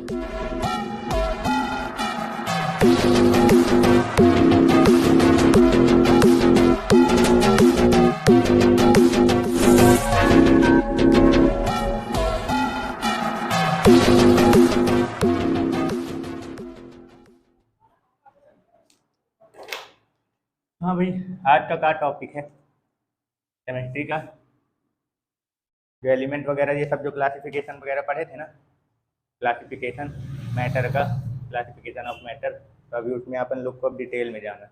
हाँ भाई, आज का क्या टॉपिक है? केमिस्ट्री का जो एलिमेंट वगैरह ये सब जो क्लासिफिकेशन वगैरह पढ़े थे ना, क्लासिफिकेशन मैटर का, क्लासिफिकेशन ऑफ मैटर। तो अभी उसमें अपन लोग को अब डिटेल में जाना है,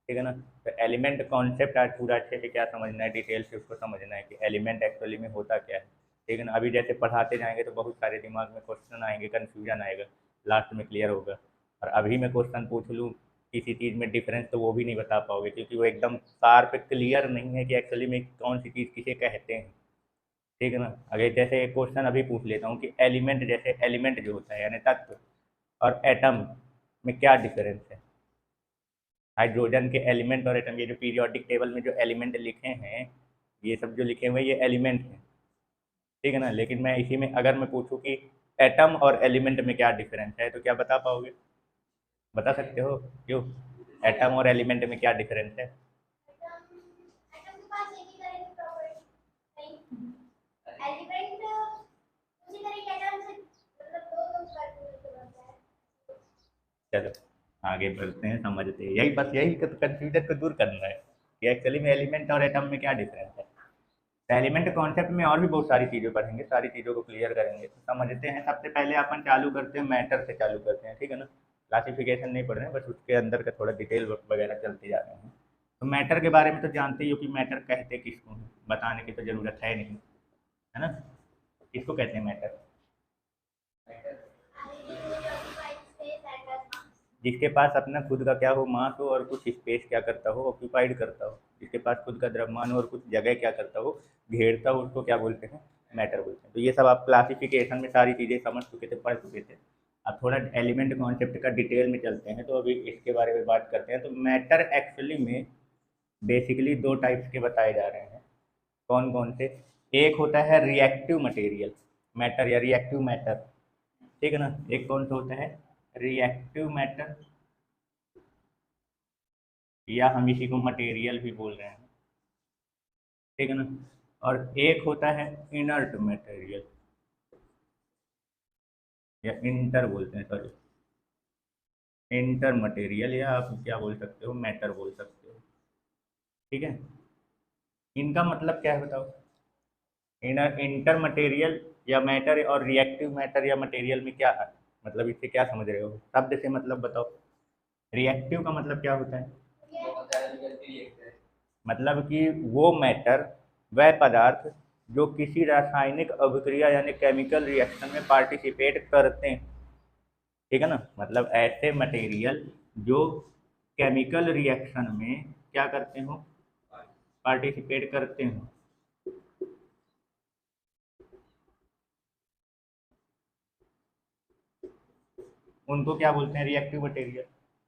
ठीक है ना। तो एलिमेंट कॉन्सेप्ट आज पूरा अच्छे से क्या समझना है, डिटेल से उसको समझना है कि एलिमेंट एक्चुअली में होता क्या है, ठीक है ना। अभी जैसे पढ़ाते जाएंगे तो बहुत सारे दिमाग में क्वेश्चन आएंगे, कन्फ्यूजन आएगा, लास्ट में क्लियर होगा। और अभी मैं क्वेश्चन पूछ लूँ किसी चीज़ में डिफरेंस, तो वो भी नहीं बता पाओगे, क्योंकि वो एकदम शार्प क्लियर नहीं है कि एक्चुअली में कौन सी चीज़ किसे कहते हैं, ठीक है ना। अगर जैसे एक क्वेश्चन अभी पूछ लेता हूँ कि एलिमेंट, जैसे एलिमेंट जो होता है यानी तत्व, और एटम में क्या डिफरेंस है। हाइड्रोजन के एलिमेंट और एटम, ये जो पीरियोडिक टेबल में जो एलिमेंट लिखे हैं, ये सब जो लिखे हुए हैं ये एलिमेंट हैं, ठीक है ना। लेकिन मैं इसी में अगर मैं पूछूं कि एटम और एलिमेंट में क्या डिफरेंस है, तो क्या बता पाओगे? बता सकते हो? क्यों? एटम और एलिमेंट में क्या डिफरेंस है? चलो आगे बढ़ते हैं, समझते हैं। यही बस, यही कंफ्यूजन को दूर करना है कि एक्चुअली में एलिमेंट और एटम में क्या डिफरेंस है। तो एलिमेंट कॉन्सेप्ट में और भी बहुत सारी चीज़ें पढ़ेंगे, सारी चीज़ों को क्लियर करेंगे, तो समझते हैं। सबसे पहले अपन चालू करते हैं मैटर से, चालू करते हैं, ठीक है ना। क्लासिफिकेशन नहीं पढ़ रहे हैं, बस उसके अंदर का थोड़ा डिटेल वगैरह चलते जा रहे हैं। तो मैटर के बारे में तो जानते ही हो कि मैटर कहते किसको हैं, बताने की तो ज़रूरत है नहीं, है ना। किसको कहते हैं मैटर? जिसके पास अपना खुद का क्या हो, मास हो, और कुछ स्पेस क्या करता हो, ऑक्यूपाइड करता हो। जिसके पास खुद का द्रव्यमान हो और कुछ जगह क्या करता हो, घेरता हो, उसको क्या बोलते हैं? मैटर बोलते हैं। तो ये सब आप क्लासिफिकेशन में सारी चीज़ें समझ चुके थे, पढ़ चुके थे। अब थोड़ा एलिमेंट कॉन्सेप्ट का डिटेल में चलते हैं, तो अभी इसके बारे में बात करते हैं। तो मैटर एक्चुअली में बेसिकली दो टाइप्स के बताए जा रहे हैं। कौन कौन से? एक होता है रिएक्टिव मटेरियल मैटर या रिएक्टिव मैटर, ठीक है ना। एक कौन सा होता है? रिएक्टिव मैटर, या हम इसी को मटेरियल भी बोल रहे हैं, ठीक है ना। और एक होता है इनर्ट मटेरियल, या इंटर बोलते हैं, सॉरी, इंटर मटेरियल, या आप क्या बोल सकते हो, मैटर बोल सकते हो, ठीक है। इनका मतलब क्या है बताओ? इनर इंटर मटेरियल या मैटर, और रिएक्टिव मैटर या मटेरियल में क्या है, मतलब इससे क्या समझ रहे हो, शब्द से मतलब बताओ। रिएक्टिव का मतलब क्या होता है? मतलब कि वो मैटर, वह पदार्थ जो किसी रासायनिक अभिक्रिया यानी केमिकल रिएक्शन में पार्टिसिपेट करते हैं, ठीक है ना। मतलब ऐसे मटेरियल जो केमिकल रिएक्शन में क्या करते हो, पार्टिसिपेट करते हो, उनको क्या बोलते हैं? रिएक्टिव मटेरियल,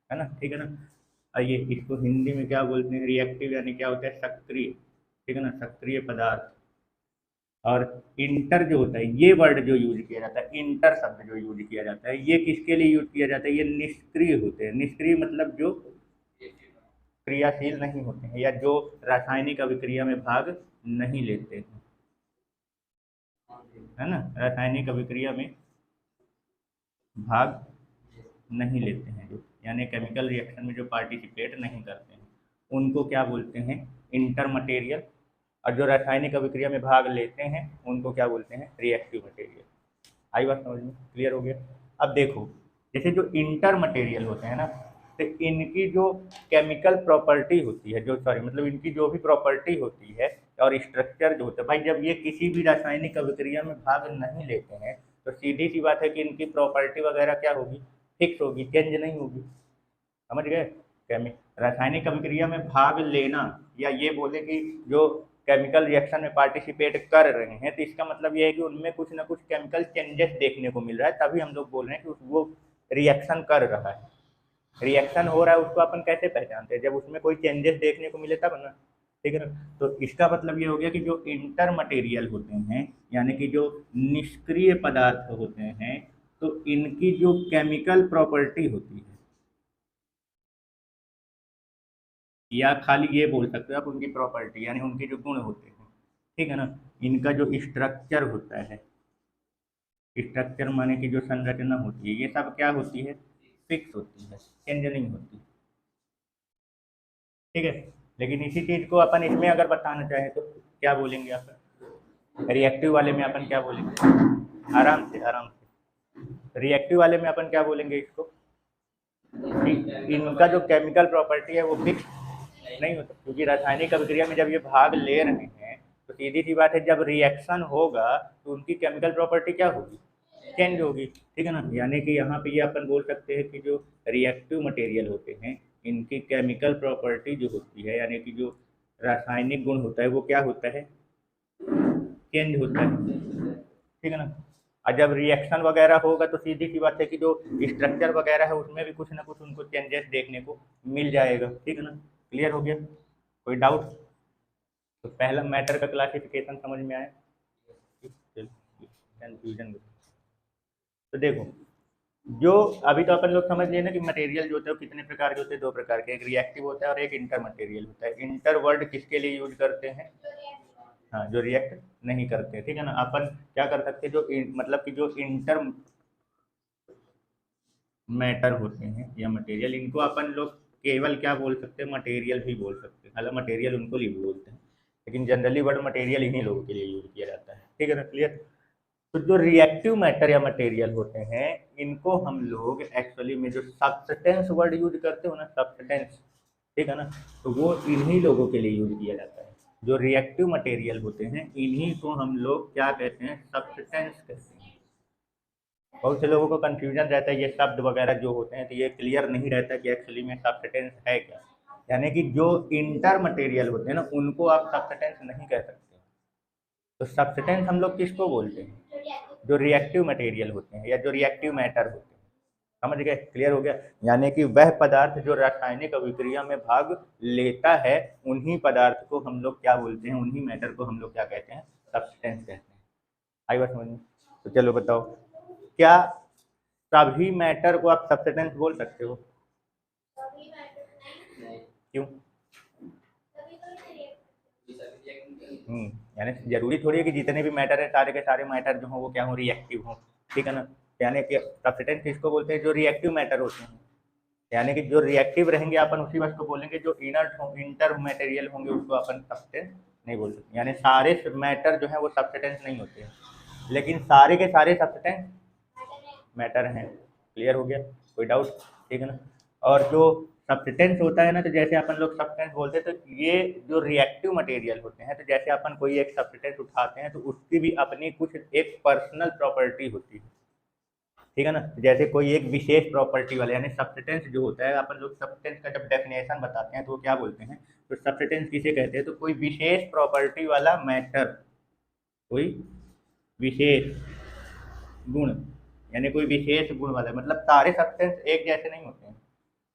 है ना, ठीक है ना। आइए इसको हिंदी में क्या बोलते हैं? रिएक्टिव यानी क्या होता है? सक्रिय, ठीक है ना, सक्रिय पदार्थ। और इंटर जो होता है, ये वर्ड जो यूज किया जाता है, इंटर शब्द जो यूज किया जाता है, ये किसके लिए यूज किया जाता है? ये निष्क्रिय होते हैं। निष्क्रिय मतलब जो क्रियाशील नहीं होते हैं, या जो रासायनिक अभिक्रिया में भाग नहीं लेते हैं, है ना, रासायनिक अभिक्रिया में भाग नहीं लेते हैं, जो यानी केमिकल रिएक्शन में जो पार्टिसिपेट नहीं करते हैं, उनको क्या बोलते हैं? Inter material. और जो रासायनिक अभिक्रिया में भाग लेते हैं, उनको क्या बोलते हैं? Reactive material. आई बात समझ में? क्लियर हो गया? अब देखो, जैसे जो इंटर मटेरियल होते हैं ना, तो इनकी जो केमिकल प्रॉपर्टी होती है, जो सॉरी मतलब इनकी जो भी प्रॉपर्टी होती है और स्ट्रक्चर जो होता है, भाई जब ये किसी भी रासायनिक अभिक्रिया में भाग नहीं लेते हैं, तो सीधी सी बात है कि इनकी प्रॉपर्टी वगैरह क्या होगी? फिक्स होगी, चेंज नहीं होगी। समझ गए? केमि रासायनिक अभिक्रिया में भाग लेना, या ये बोले कि जो केमिकल रिएक्शन में पार्टिसिपेट कर रहे हैं, तो इसका मतलब ये है कि उनमें कुछ ना कुछ केमिकल चेंजेस देखने को मिल रहा है, तभी हम लोग बोल रहे हैं कि वो रिएक्शन कर रहा है। रिएक्शन हो रहा है, उसको अपन कैसे पहचानते हैं? जब उसमें कोई चेंजेस देखने को मिले तब ना, ठीक है ना। तो इसका मतलब ये हो गया कि जो इंटर मटेरियल होते हैं, यानी कि जो निष्क्रिय पदार्थ होते हैं, तो इनकी जो केमिकल प्रॉपर्टी होती है, या खाली ये बोल सकते हो आप उनकी प्रॉपर्टी, यानी उनके जो गुण होते हैं, ठीक है ना, इनका जो स्ट्रक्चर होता है, स्ट्रक्चर माने कि जो संरचना होती है, ये सब क्या होती है, फिक्स होती है, चेंज नहीं होती, ठीक है। लेकिन इसी चीज को अपन इसमें अगर बताना चाहें तो क्या बोलेंगे आप, रिएक्टिव वाले में अपन क्या बोलेंगे, आराम से आराम से, रिएक्टिव वाले में अपन क्या बोलेंगे इसको, इनका जो केमिकल प्रॉपर्टी है वो फिक्स नहीं होता, क्योंकि रासायनिक अभिक्रिया में जब ये भाग ले रहे हैं तो सीधी सी बात है, जब रिएक्शन होगा तो उनकी केमिकल प्रॉपर्टी क्या होगी, चेंज होगी, ठीक है ना। यानी कि यहाँ पे ये अपन बोल सकते हैं कि जो रिएक्टिव मटेरियल होते हैं इनकी केमिकल प्रॉपर्टी जो होती है, यानी कि जो रासायनिक गुण होता है वो क्या होता है, चेंज होता है, ठीक है ना। और जब रिएक्शन वगैरह होगा तो सीधी सी बात है कि जो स्ट्रक्चर वगैरह है उसमें भी कुछ ना कुछ उनको चेंजेस देखने को मिल जाएगा, ठीक है ना। क्लियर हो गया, कोई डाउट। तो पहला मैटर का क्लासिफिकेशन समझ में आया, कंफ्यूजन। तो देखो, जो अभी तो अपन लोग समझ लिए ना कि मटेरियल जो होते हैं कितने प्रकार के होते हैं, दो प्रकार के, एक रिएक्टिव होता है और एक इंटर मटेरियल होता है। इंटर वर्ड किसके लिए यूज करते हैं, हाँ, जो रिएक्ट नहीं करते, ठीक है ना। अपन क्या कर सकते हैं, जो मतलब कि जो इंटर मैटर होते हैं या मटेरियल, इनको अपन लोग केवल क्या बोल सकते हैं, मटेरियल भी बोल सकते हैं, हालांकि मटेरियल उनको भी बोलते हैं, लेकिन जनरली वर्ड मटेरियल इन्हीं लोगों के लिए यूज किया जाता है, ठीक है ना, क्लियर। तो जो रिएक्टिव मैटर या मटेरियल होते हैं इनको हम लोग एक्चुअली में जो सब्सटेंस वर्ड यूज करते हो ना, सब्सटेंस, ठीक है ना, तो वो इन्हीं लोगों के लिए यूज किया जाता है। जो रिएक्टिव मटेरियल होते हैं इन्हीं को हम लोग क्या कहते हैं, सब्सटेंस कहते हैं। बहुत से लोगों को कन्फ्यूजन रहता है, ये शब्द वगैरह जो होते हैं तो ये क्लियर नहीं रहता कि एक्चुअली में सब्सटेंस है क्या। यानी कि जो इंटर मटेरियल होते हैं ना उनको आप सब्सटेंस नहीं कह सकते। तो सब्सटेंस हम लोग किसको बोलते हैं, जो रिएक्टिव मटेरियल होते हैं या जो रिएक्टिव मैटर होते हैं, समझ गए, क्लियर हो गया। यानी कि वह पदार्थ जो रासायनिक अभिक्रिया में भाग लेता है उन्हीं पदार्थ को हम लोग क्या बोलते हैं, उन्हीं मैटर को हम लोग क्या कहते हैं, सब्सटेंस कहते हैं। आई बात समझ में। तो चलो बताओ, क्या सभी मैटर को आप सब्सटेंस बोल सकते हो, क्यों, यानी जरूरी थोड़ी है कि जितने भी मैटर है सारे के सारे मैटर जो हो वो क्या हो, रिएक्टिव हो, ठीक है ना। यानी कि सब्सटेंस किसको बोलते हैं, जो रिएक्टिव मैटर होते हैं, यानी कि जो रिएक्टिव रहेंगे अपन उसी वस्तु को बोलेंगे, जो इनर्ट हो इंटर मटेरियल होंगे उसको अपन सब्सटेंस नहीं बोल सकते। यानी सारे मैटर जो है वो सब्सटेंस नहीं होते हैं, लेकिन सारे के सारे सब्सटेंस मैटर हैं। क्लियर हो गया, कोई डाउट, ठीक है ना। और जो सब्सटेंस होता है ना, तो जैसे अपन लोग सब्सटेंस बोलते हैं तो ये जो रिएक्टिव मटेरियल होते हैं, तो जैसे अपन कोई एक सब्सटेंस उठाते हैं तो उसकी भी अपनी कुछ एक पर्सनल प्रॉपर्टी होती है, ठीक है ना। जैसे कोई एक विशेष प्रॉपर्टी वाले, यानी सब्सटेंस जो होता है, अपन लोग सब्सटेंस का जब डेफिनेशन बताते हैं तो वो क्या बोलते हैं, तो सब्सटेंस किसे कहते हैं, तो कोई विशेष प्रॉपर्टी वाला मैटर, कोई विशेष गुण, यानी कोई विशेष गुण वाला, मतलब सारे सब्सटेंस एक जैसे नहीं होते हैं,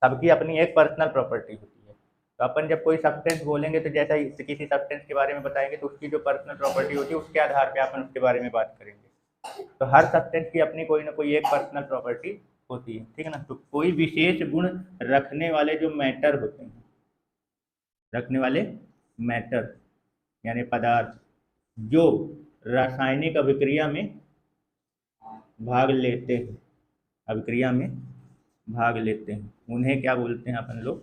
सबकी अपनी एक पर्सनल प्रॉपर्टी होती है। तो अपन जब कोई सब्सटेंस बोलेंगे तो जैसा किसी सब्सटेंस के बारे में बताएंगे तो उसकी जो पर्सनल प्रॉपर्टी होती है उसके आधार पे अपन उसके बारे में बात करेंगे। तो हर सब्सटेंस की अपनी कोई ना कोई एक पर्सनल प्रॉपर्टी होती है, ठीक है ना। तो कोई विशेष गुण रखने वाले जो मैटर होते हैं, रखने वाले मैटर यानी पदार्थ जो रासायनिक अभिक्रिया में भाग लेते हैं, अभिक्रिया में भाग लेते हैं, उन्हें क्या बोलते हैं अपन लोग,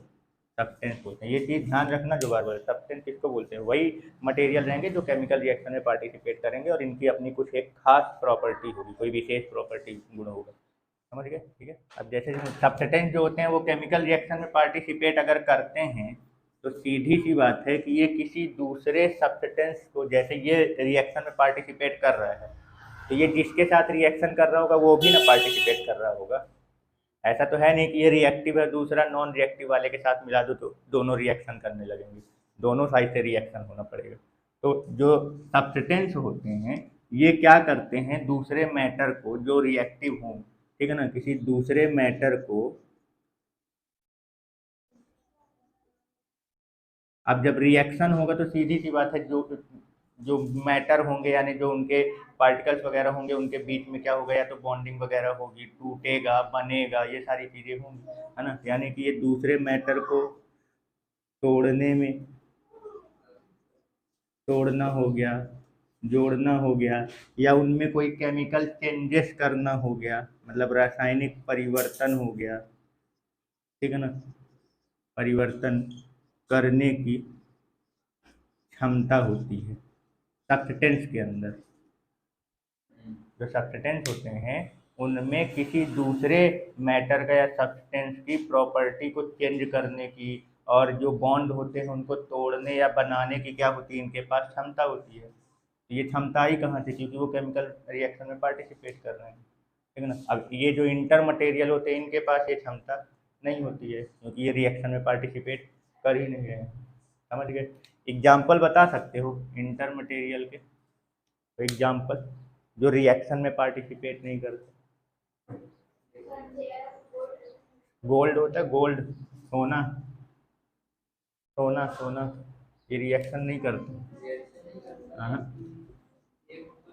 सब्सटेंस बोलते हैं। ये चीज़ ध्यान रखना जो बार बार, सब्सटेंस किसको बोलते हैं, वही मटेरियल रहेंगे जो केमिकल रिएक्शन में पार्टिसिपेट करेंगे और इनकी अपनी कुछ एक खास प्रॉपर्टी होगी, कोई विशेष प्रॉपर्टी गुण होगा, समझ गए, ठीक है। अब जैसे सब्सटेंस जो होते हैं वो केमिकल रिएक्शन में पार्टिसिपेट अगर करते हैं तो सीधी सी बात है कि ये किसी दूसरे सब्सटेंस को, जैसे ये रिएक्शन में पार्टिसिपेट कर रहा है तो ये जिसके साथ रिएक्शन कर रहा होगा वो भी ना पार्टिसिपेट कर रहा होगा। ऐसा तो है नहीं कि ये रिएक्टिव है दूसरा नॉन रिएक्टिव वाले के साथ मिला दो तो दोनों रिएक्शन करने लगेंगे, दोनों साइड से रिएक्शन होना पड़ेगा। तो जो सब्सटेंस होते हैं ये क्या करते हैं, दूसरे मैटर को जो रिएक्टिव हों, ठीक है ना, किसी दूसरे मैटर को, अब जब रिएक्शन होगा तो सीधी सी बात है जो जो मैटर होंगे यानी जो उनके पार्टिकल्स वगैरह होंगे उनके बीच में क्या होगा, या तो बॉन्डिंग वगैरह होगी, टूटेगा, बनेगा, ये सारी चीज़ें होंगी, है ना। यानी कि ये दूसरे मैटर को तोड़ने में, तोड़ना हो गया, जोड़ना हो गया, या उनमें कोई केमिकल चेंजेस करना हो गया, मतलब रासायनिक परिवर्तन हो गया, ठीक है ना, परिवर्तन करने की क्षमता होती है सब्सटेंस के अंदर। जो सब्सटेंस होते हैं उनमें किसी दूसरे मैटर का या सब्सटेंस की प्रॉपर्टी को चेंज करने की, और जो बॉन्ड होते हैं उनको तोड़ने या बनाने की क्या होती है, इनके पास क्षमता होती है। तो ये क्षमता ही कहाँ से, क्योंकि वो केमिकल रिएक्शन में पार्टिसिपेट कर रहे हैं, ठीक है ना। अब ये जो इंटर मटेरियल होते हैं इनके पास ये क्षमता नहीं होती है, क्योंकि ये रिएक्शन में पार्टिसिपेट कर ही नहीं रहे हैं। समझ गए। एग्जाम्पल बता सकते हो इंटर मटेरियल के, एग्जाम्पल जो रिएक्शन में पार्टिसिपेट नहीं करते। गोल्ड होता है, गोल्ड, सोना, सोना सोना, ये रिएक्शन नहीं करते। हाँ,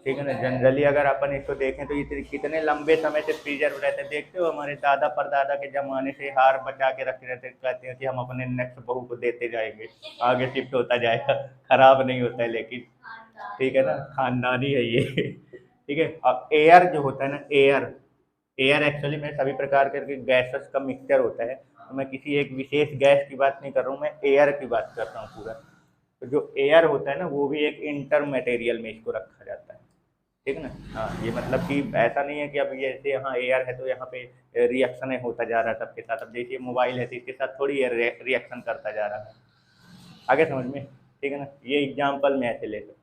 ठीक है ना। जनरली अगर अपन इसको देखें तो ये कितने लंबे समय से प्रिजर्व रहते हैं। देखते हो हमारे दादा परदादा के ज़माने से हार बचा के रखे रहते, कहते हैं कि हम अपने नेक्स्ट बहू को देते जाएंगे, आगे शिफ्ट होता जाएगा, खराब नहीं होता है लेकिन, ठीक है ना, खानदानी है ये। ठीक है। अब एयर जो होता है ना, एयर, एयर एक्चुअली में सभी प्रकार के गैसेस का मिक्सचर होता है। तो मैं किसी एक विशेष गैस की बात नहीं कर रहा हूँ, मैं एयर की बात कर रहा हूँ पूरा। तो जो एयर होता है ना वो भी एक इंटर मटेरियल में इसको रखा जाता है, ठीक है ना। हाँ, ये मतलब कि ऐसा नहीं है कि अब ये जैसे यहाँ एयर है तो यहाँ पे रिएक्शन होता जा रहा है सबके साथ। अब देखिए मोबाइल है तो इसके साथ थोड़ी रिएक्शन करता जा रहा है, आगे समझ में, ठीक है ना। ये एग्जाम्पल में ऐसे ले सकते।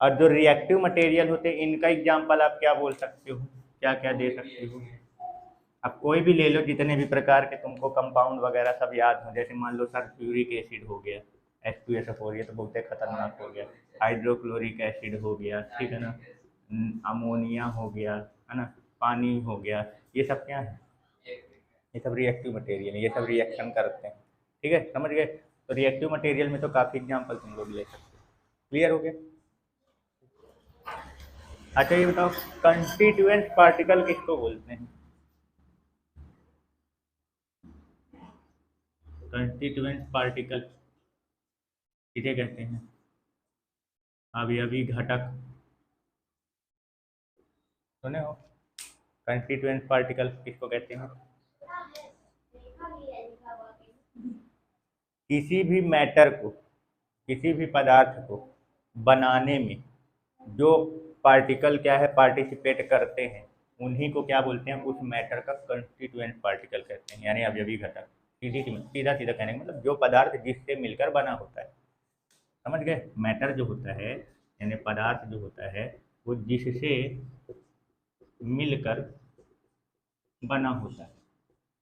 और जो रिएक्टिव मटेरियल होते हैं इनका एग्जाम्पल आप क्या बोल सकते हो, क्या क्या दे सकते हो। अब कोई भी ले लो, जितने भी प्रकार के तुमको कंपाउंड वगैरह सब याद हो, जैसे मान लो सल्फ्यूरिक एसिड हो गया, H2SO4, ये तो बहुत ही खतरनाक हो गया। हाइड्रोक्लोरिक एसिड हो गया, ठीक है ना, अमोनिया हो गया, है ना, पानी हो गया, ये सब क्या है, ये सब रिएक्टिव मटेरियल है, ये सब रिएक्शन करते हैं, ठीक है, समझ गए। तो रिएक्टिव मटेरियल में तो काफ़ी एग्जाम्पल तुम लोग ले सकते हो। क्लियर हो गया। अच्छा ये बताओ, कंस्टिट्यूएंट पार्टिकल किसको बोलते हैं। कंस्टिट्यूएंट पार्टिकल किसे कहते हैं, अवयवी घटक, सुने हो। कंस्टिट्यूएंट पार्टिकल किसको कहते हैं, किसी भी मैटर को, किसी भी पदार्थ को बनाने में जो पार्टिकल क्या है पार्टिसिपेट करते हैं उन्हीं को क्या बोलते हैं, उस मैटर का कंस्टिट्यूएंट पार्टिकल कहते हैं, यानी अवयवी घटक। सीधा सीधा कहने का मतलब जो पदार्थ जिससे मिलकर बना होता है, समझ गए। मैटर जो होता है यानी पदार्थ जो होता है वो जिससे मिलकर बना होता है,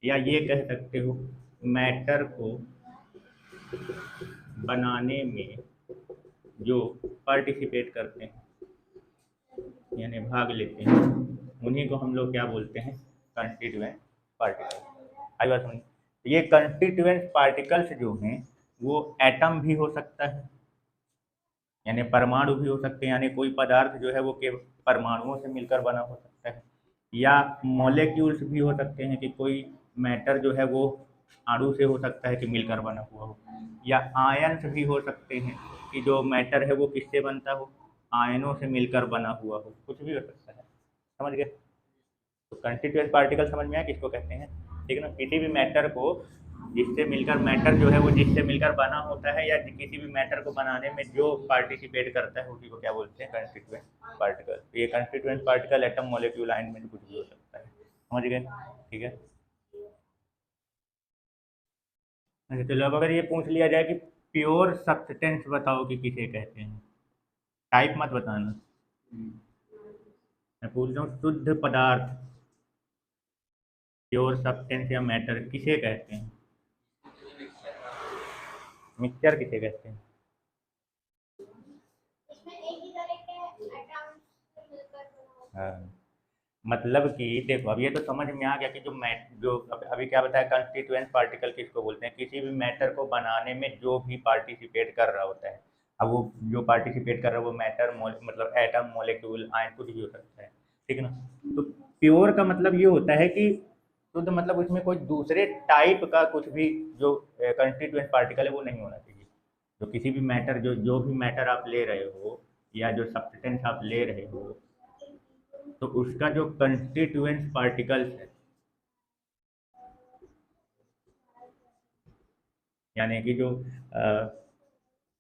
या ये कह सकते हो मैटर को बनाने में जो पार्टिसिपेट करते हैं यानी भाग लेते हैं उन्हीं को हम लोग क्या बोलते हैं, कंस्टिट्यूएंट पार्टिकल। आई बात समझ। ये कंस्टिट्यूएंट पार्टिकल्स जो हैं वो एटम भी हो सकता है, यानी परमाणु भी हो सकते हैं, यानी कोई पदार्थ जो है वो के परमाणुओं से मिलकर बना हो सकता है, या मॉलिक्यूल्स भी हो सकते हैं कि कोई मैटर जो है वो अणु से हो सकता है कि मिलकर बना हुआ हो, या आयन्स भी हो सकते हैं कि जो मैटर है वो किससे बनता हो, आयनों से मिलकर बना हुआ हो, कुछ भी हो सकता है, समझ गए। तो कंस्टिट्यूएंट पार्टिकल समझ में आया किसको कहते हैं, ठीक है ना। किसी भी मैटर को जिससे मिलकर, मैटर जो है वो जिससे मिलकर बना होता है या किसी भी मैटर को बनाने में जो पार्टिसिपेट करता है उसी को क्या बोलते हैं, कंस्टिट्यूएंट पार्टिकल। तो ये constituent particle atom molecule ion में कुछ भी हो सकता है, समझ गए, ठीक है। अच्छा चलो, अब अगर ये पूछ लिया जाए कि प्योर सब्सटेंस बताओ कि किसे कहते हैं, टाइप मत बताना, मैं पूछ रहा हूँ शुद्ध पदार्थ, प्योर सब्सटेंस या मैटर किसे कहते हैं, मिक्सचर किसे कहते हैं। हाँ, मतलब कि देखो अब ये तो समझ में आ गया कि जो अभी क्या बताया, कंस्टिट्यूएंट पार्टिकल किसको बोलते हैं, किसी भी मैटर को बनाने में जो भी पार्टिसिपेट कर रहा होता है। अब वो जो पार्टिसिपेट कर रहा है वो मैटर मतलब एटम मॉलिक्यूल आयन कुछ भी हो सकता है, ठीक है ना। तो प्योर का मतलब ये होता है कि शुद्ध मतलब उसमें कोई दूसरे टाइप का कुछ भी जो कंस्टिट्यूएंट पार्टिकल है वो नहीं होना चाहिए। तो किसी भी मैटर जो जो भी मैटर आप ले रहे हो या जो सब्सटेंस आप ले रहे हो, तो उसका जो कंस्टिट्यूएंट पार्टिकल्स है, यानी कि जो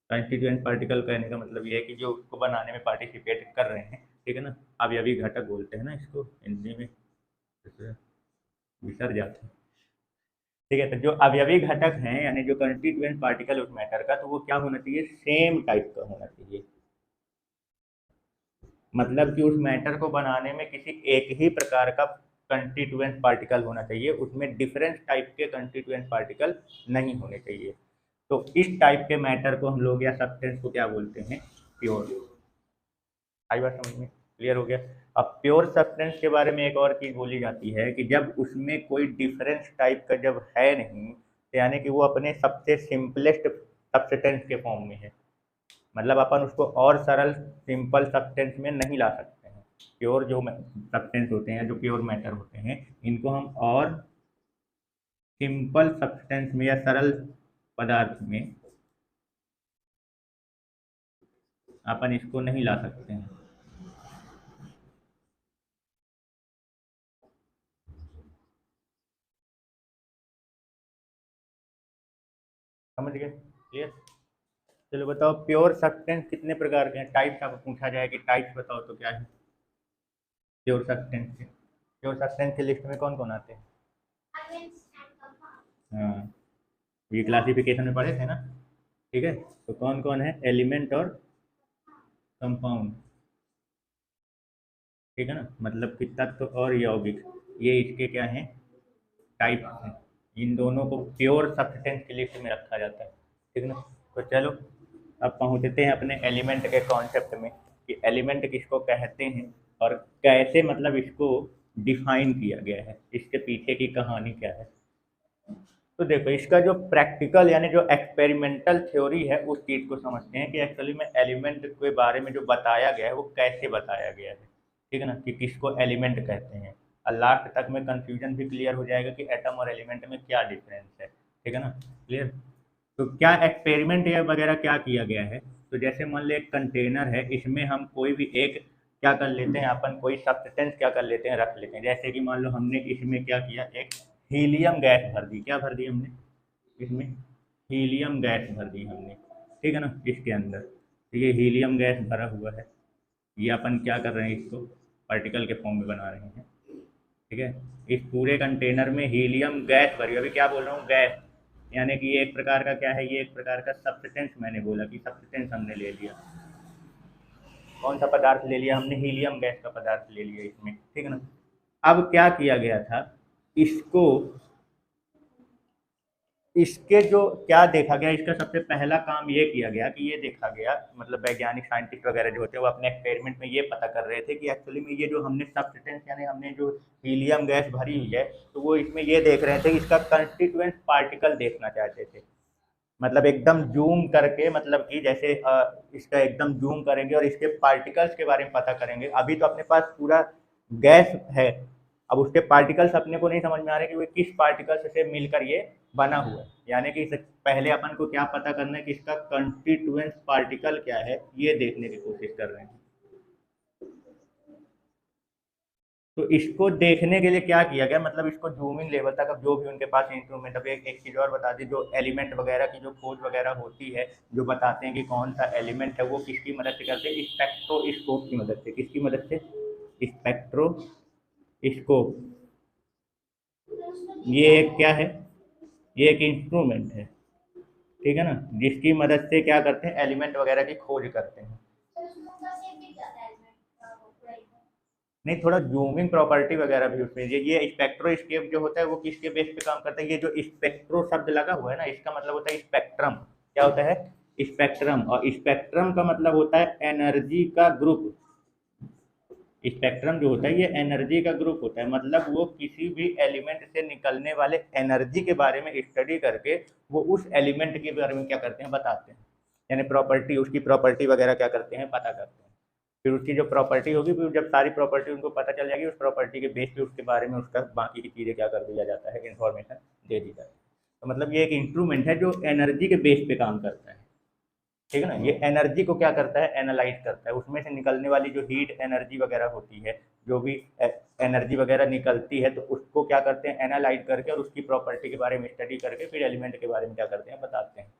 कंस्टिट्यूएंट पार्टिकल कहने का मतलब ये है कि जो उसको बनाने में पार्टिसिपेट कर रहे हैं, ठीक है ना। अवयवी घटक बोलते हैं ना इसको हिंदी में, जैसे विसर जाते हैं, ठीक है। तो जो अवयवी घटक हैं यानी जो कंस्टिट्यूएंट पार्टिकल उस मैटर का, तो वो क्या होना चाहिए, सेम टाइप का होना चाहिए। मतलब कि उस मैटर को बनाने में किसी एक ही प्रकार का कंस्टिट्यूएंट पार्टिकल होना चाहिए, उसमें डिफरेंट टाइप के कंस्टिट्यूएंट पार्टिकल नहीं होने चाहिए। तो इस टाइप के मैटर को हम लोग या सब्सटेंस को क्या बोलते हैं, प्योर। आई बात समझ में, क्लियर हो गया। अब प्योर सब्सटेंस के बारे में एक और चीज़ बोली जाती है कि जब उसमें कोई डिफरेंस टाइप का जब है नहीं, तो यानी कि वो अपने सबसे सिंपलेस्ट सब्सटेंस के फॉर्म में है, मतलब अपन उसको और सरल सिंपल सब्सटेंस में नहीं ला सकते हैं। प्योर जो सब्सटेंस होते हैं, जो प्योर मैटर होते हैं, इनको हम और सिंपल सब्सटेंस में या सरल पदार्थ में अपन इसको नहीं ला सकते हैं। समझ गए, क्लियर। चलो बताओ, प्योर सब्सटेंस कितने प्रकार के हैं, टाइप्स आपको पूछा जाए कि टाइप्स बताओ तो क्या है प्योर सब्सटेंस के। प्योर सब्सटेंस की लिस्ट में कौन कौन आते हैं? हाँ, ये क्लासिफिकेशन में पढ़े थे ना, ठीक है। तो कौन कौन है, एलिमेंट और कंपाउंड, ठीक है ना। मतलब कि तत्व और यौगिक, ये इसके क्या हैं, टाइप हैं। इन दोनों को प्योर सब्सटेंस की लिस्ट में रखा जाता है, ठीक है ना। तो चलो अब पहुंचते हैं अपने एलिमेंट के कॉन्सेप्ट में कि एलिमेंट किसको कहते हैं और कैसे मतलब इसको डिफाइन किया गया है, इसके पीछे की कहानी क्या है। तो देखो, इसका जो प्रैक्टिकल यानी जो एक्सपेरिमेंटल थ्योरी है उस चीज़ को समझते हैं कि एक्चुअली में एलिमेंट के बारे में जो बताया गया है वो कैसे बताया गया है, ठीक है ना, कि किसको एलिमेंट कहते हैं। और लास्ट तक में कंफ्यूजन भी क्लियर हो जाएगा कि एटम और एलिमेंट में क्या डिफरेंस है, ठीक है ना, क्लियर। तो क्या एक्सपेरिमेंट या वगैरह क्या किया गया है, तो जैसे मान लो एक कंटेनर है, इसमें हम कोई भी एक क्या कर लेते हैं, अपन कोई सब्सटेंस क्या कर लेते हैं, रख लेते हैं। जैसे कि मान लो हमने इसमें क्या किया, एक हीलियम गैस भर दी, क्या भर दी हमने इसमें, हीलियम गैस भर दी हमने, ठीक है ना, इसके अंदर। तो ये हीलियम गैस भरा हुआ है, ये अपन क्या कर रहे हैं, इसको पार्टिकल के फॉर्म में बना रहे हैं, ठीक है। इस पूरे कंटेनर में हीलियम गैस भरी, अभी क्या बोल रहा हूँ, गैस, यानी कि ये एक प्रकार का क्या है, ये एक प्रकार का सब्सटेंस, मैंने बोला कि सब्सटेंस हमने ले लिया। कौन सा पदार्थ ले लिया हमने, हीलियम गैस का पदार्थ ले लिया इसमें, ठीक है ना। अब क्या किया गया था, इसको, इसके जो क्या देखा गया, इसका सबसे पहला काम ये किया गया कि ये देखा गया, मतलब वैज्ञानिक साइंटिस्ट वगैरह जो होते हैं वो अपने एक्सपेरिमेंट में ये पता कर रहे थे कि एक्चुअली में ये जो हमने सब्सटेंस यानी हमने जो हीलियम गैस भरी हुई है, तो वो इसमें ये देख रहे थे, इसका कंस्टिट्यूएंट पार्टिकल देखना चाहते थे। मतलब एकदम जूम करके, मतलब कि जैसे इसका एकदम जूम करेंगे और इसके पार्टिकल्स के बारे में पता करेंगे। अभी तो अपने पास पूरा गैस है, अब उसके पार्टिकल्स अपने को नहीं समझ में आ रहे कि वो किस पार्टिकल्स से मिलकर ये बना हुआ है। यानी कि पहले अपन को क्या पता करना है कि इसका कंस्टिट्यूएंट पार्टिकल क्या है, ये देखने की कोशिश कर रहे हैं। तो इसको देखने के लिए क्या किया गया, मतलब इसको जूमिंग लेवल तक, अब जो भी उनके पास इंस्ट्रूमेंट, अब एक चीज़ और बता दी, जो एलिमेंट वगैरह की जो खोज वगैरह होती है, जो बताते हैं कि कौन सा एलिमेंट है, वो किसकी मदद से करते हैं, स्पेक्ट्रोस्कोप की मदद से। किसकी मदद से, स्पेक्ट्रोस्कोप। ये एक क्या है, ये एक इंस्ट्रूमेंट है, ठीक है ना, जिसकी मदद से क्या करते हैं, एलिमेंट वगैरह की खोज करते हैं। नहीं, थोड़ा जूमिंग प्रॉपर्टी वगैरह भी उसमें, ये स्पेक्ट्रोस्कोप जो होता है वो किसके बेस पे काम करता है, ये जो स्पेक्ट्रो शब्द लगा हुआ है ना, इसका मतलब होता है स्पेक्ट्रम। क्या होता है, स्पेक्ट्रम। और स्पेक्ट्रम का मतलब होता है एनर्जी का ग्रुप। स्पेक्ट्रम जो होता है ये एनर्जी का ग्रुप होता है, मतलब वो किसी भी एलिमेंट से निकलने वाले एनर्जी के बारे में स्टडी करके वो उस एलिमेंट के बारे में क्या करते हैं, बताते हैं। यानी प्रॉपर्टी, उसकी प्रॉपर्टी वगैरह क्या करते हैं, पता करते हैं। फिर उसकी जो प्रॉपर्टी होगी, फिर जब सारी प्रॉपर्टी उनको पता चल जाएगी, उस प्रॉपर्टी के बेस पे उसके बारे में उसका बाकी की चीज़ें क्या कर दिया जाता है, इन्फॉर्मेशन दे दी जाती है। तो मतलब ये एक इंस्ट्रूमेंट है जो एनर्जी के बेस पे काम करता है, ठीक है ना। ये एनर्जी को क्या करता है, एनालाइज करता है, उसमें से निकलने वाली जो हीट एनर्जी वगैरह होती है, जो भी एनर्जी वगैरह निकलती है, तो उसको क्या करते हैं, एनालाइज करके और उसकी प्रॉपर्टी के बारे में स्टडी करके फिर एलिमेंट के बारे में क्या करते हैं, बताते हैं।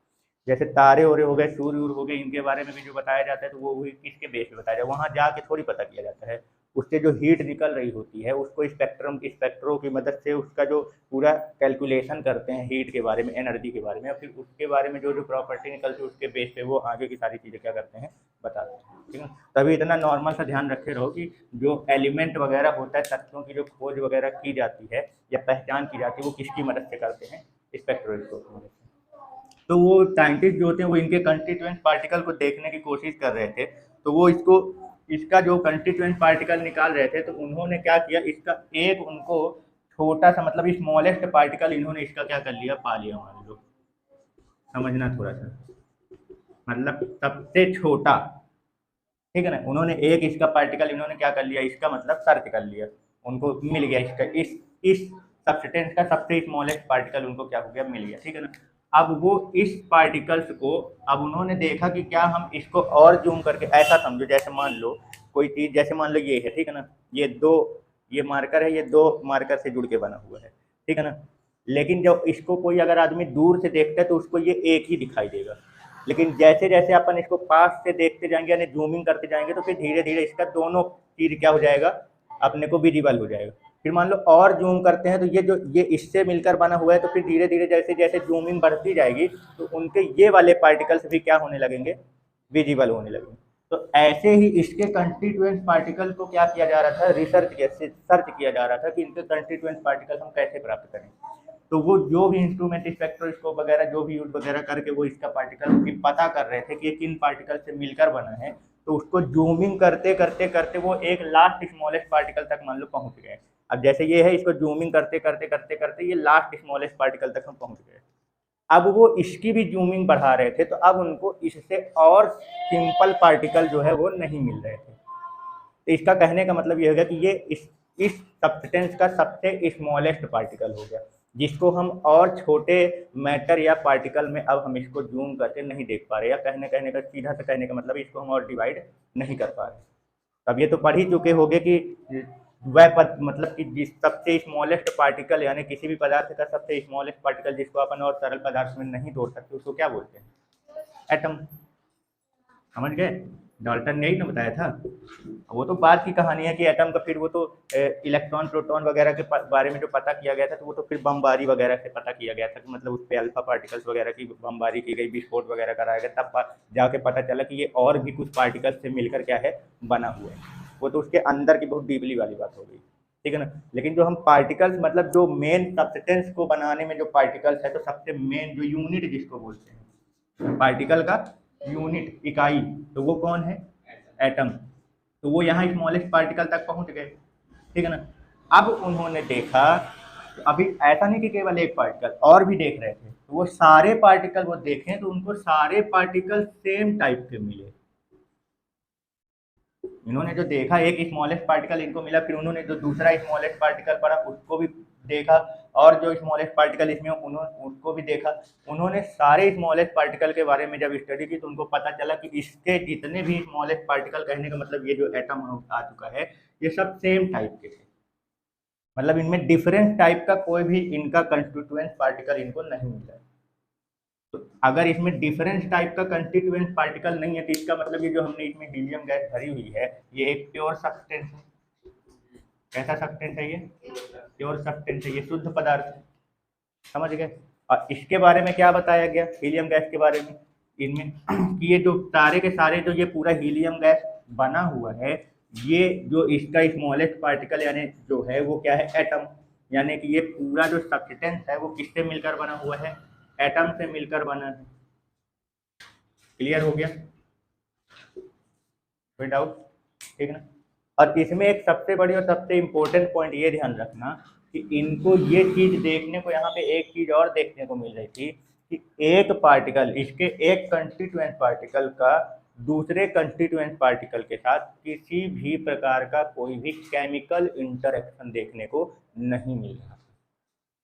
जैसे तारे ओरे हो गए, सूर्य हो गए, इनके बारे में भी जो बताया जाता है तो वो किसके बेस पे बताया जाए, वहाँ जाके थोड़ी पता किया जाता है। उससे जो हीट निकल रही होती है उसको स्पेक्ट्रो की मदद से उसका जो पूरा कैलकुलेशन करते हैं हीट के बारे में, एनर्जी के बारे में, और फिर उसके बारे में जो जो प्रॉपर्टी निकलती है उसके बेस पे वो आगे की सारी चीज़ें क्या करते हैं, बताते हैं, ठीक है। तभी इतना नॉर्मल सा ध्यान रखे रहो कि जो एलिमेंट वगैरह होता है, तत्वों की जो खोज वगैरह की जाती है या पहचान की जाती है, वो किसकी मदद से करते हैं, स्पेक्ट्रोस्कोप की मदद से। तो वो साइंटिस्ट जो होते हैं वो इनके कंस्टिट्यूएंट पार्टिकल को देखने की कोशिश कर रहे थे, तो वो इसका जो कंस्टिट्यूएंट पार्टिकल निकाल रहे थे, तो उन्होंने क्या किया, इसका एक उनको छोटा सा मतलब स्मॉलेस्ट पार्टिकल इन्होंने इसका क्या कर लिया, पा लिया, मान लो, समझना थोड़ा सा, मतलब सबसे छोटा, ठीक है ना। उन्होंने एक इसका पार्टिकल इन्होंने क्या कर लिया, इसका मतलब सर्च कर लिया, उनको मिल गया इसका, इस सब्सटेंस का सबसे स्मॉलेस्ट पार्टिकल उनको क्या हो गया, मिल गया, ठीक है ना। अब वो इस पार्टिकल्स को, अब उन्होंने देखा कि क्या हम इसको और जूम करके, ऐसा समझो जैसे मान लो कोई चीज़, जैसे मान लो ये है, ठीक है ना, ये मार्कर है, ये दो मार्कर से जुड़ के बना हुआ है, ठीक है ना। लेकिन जब इसको कोई अगर आदमी दूर से देखता है तो उसको ये एक ही दिखाई देगा, लेकिन जैसे जैसे अपन इसको पास से देखते जाएंगे यानी जूमिंग करते जाएंगे तो फिर धीरे धीरे इसका दोनों चीज क्या हो जाएगा, अपने को विजिबल हो जाएगा। फिर मान लो और जूम करते हैं तो ये इससे मिलकर बना हुआ है, तो फिर धीरे धीरे जैसे जैसे जूमिंग बढ़ती जाएगी तो उनके ये वाले पार्टिकल्स भी क्या होने लगेंगे, विजिबल होने लगेंगे। तो ऐसे ही इसके कंस्टिट्यूएंट पार्टिकल को क्या किया जा रहा था, सर्च किया जा रहा था कि इनके कंस्टिट्यूएंट पार्टिकल हम कैसे प्राप्त करें। तो वो जो भी इंस्ट्रूमेंट स्पेक्ट्रोस्कोप वगैरह जो भी यूज वगैरह करके वो इसका पार्टिकल की पता कर रहे थे कि ये किन पार्टिकल से मिलकर बना है, तो उसको जूमिंग करते करते करते वो एक लास्ट स्मॉलेस्ट पार्टिकल तक मान लो पहुंच गए। अब जैसे ये है, इसको जूमिंग करते करते करते करते ये लास्ट स्मॉलेस्ट पार्टिकल तक हम पहुंच गए। अब वो इसकी भी जूमिंग बढ़ा रहे थे, तो अब उनको इससे और सिंपल पार्टिकल जो है वो नहीं मिल रहे थे। तो इसका कहने का मतलब ये हो गया कि ये इस सब्सटेंस का सबसे स्मॉलेस्ट पार्टिकल हो गया, जिसको हम और छोटे मैटर या पार्टिकल में अब हम इसको जूम करके नहीं देख पा रहे, या कहने का सीधा से कहने का मतलब इसको हम और डिवाइड नहीं कर पा रहे। अब ये तो पढ़ ही चुके होंगे कि मतलब कि जिस सबसे स्मॉलेस्ट पार्टिकल यानी किसी भी पदार्थ का सबसे स्मॉलेस्ट पार्टिकल जिसको अपन और सरल पदार्थ में नहीं तोड़ सकते उसको क्या बोलते हैं, एटम। समझ गए, डाल्टन ने ही ना बताया था। वो तो बाद की कहानी है कि एटम का फिर वो तो इलेक्ट्रॉन प्रोटॉन वगैरह के बारे में जो पता किया गया था, तो वो तो फिर बमबारी वगैरह से पता किया गया था कि मतलब उस पर अल्फा पार्टिकल्स वगैरह की बमबारी की गई, विस्फोट वगैरह कराया गया, तब जाके पता चला कि ये और भी कुछ पार्टिकल्स से मिलकर क्या है, बना हुआ है। वो तो उसके अंदर की बहुत डीपली वाली बात हो गई, ठीक है ना। लेकिन जो हम पार्टिकल्स मतलब जो मेन सब्सटेंस को बनाने में जो पार्टिकल्स है, तो सबसे मेन जो यूनिट जिसको बोलते हैं पार्टिकल का यूनिट, इकाई, तो वो कौन है, एटम। तो वो यहाँ स्मॉलेस्ट पार्टिकल तक पहुंच गए, ठीक है ना। अब उन्होंने देखा, तो अभी ऐसा नहीं कि केवल एक पार्टिकल, और भी देख रहे थे, तो वो सारे पार्टिकल वो देखें तो उनको सारे पार्टिकल सेम टाइप के मिले। इन्होंने जो देखा एक स्मॉलेस्ट पार्टिकल इनको मिला, फिर उन्होंने जो दूसरा स्मॉलेस्ट पार्टिकल पढ़ा उसको भी देखा, और जो स्मॉलेस्ट पार्टिकल इसमें उन्होंने उसको भी देखा। उन्होंने सारे स्मॉलेस्ट पार्टिकल के बारे में जब स्टडी की तो उनको पता चला कि इसके जितने भी स्मॉलेस्ट पार्टिकल, कहने का मतलब ये जो एटम आ चुका है, ये सब सेम टाइप के थे, मतलब इनमें डिफरेंट टाइप का कोई भी इनका कंस्टिट्यूएंट पार्टिकल इनको नहीं मिला। तो अगर इसमें डिफरेंस टाइप का कंस्टिट्यूएंट पार्टिकल नहीं है, तो इसका मतलब ये जो हमने इसमें हीलियम गैस भरी हुई है, ये एक प्योर सब्सटेंस है। कैसा सब्सटेंस है ये, प्योर सब्सटेंस है, ये शुद्ध पदार्थ है, समझ गए। और इसके बारे में क्या बताया गया हीलियम गैस के बारे में, इनमें कि ये जो सारे के सारे जो ये पूरा हीलियम गैस बना हुआ है, ये जो इसका स्मॉलेस्ट पार्टिकल यानी जो है वो क्या है, एटम। यानी कि ये पूरा जो सब्सटेंस है वो किससे मिलकर बना हुआ है, एटम से मिलकर बना है। क्लियर हो गया, कोई डाउट, ठीक ना। और इसमें एक सबसे बड़ी और सबसे इम्पोर्टेंट पॉइंट ये ध्यान रखना कि इनको ये चीज़ देखने को, यहाँ पे एक चीज़ और देखने को मिल रही थी कि एक पार्टिकल, इसके एक कंस्टिट्यूएंट पार्टिकल का दूसरे कंस्टिट्यूएंट पार्टिकल के साथ किसी भी प्रकार का कोई भी केमिकल इंटरेक्शन देखने को नहीं मिल रहा।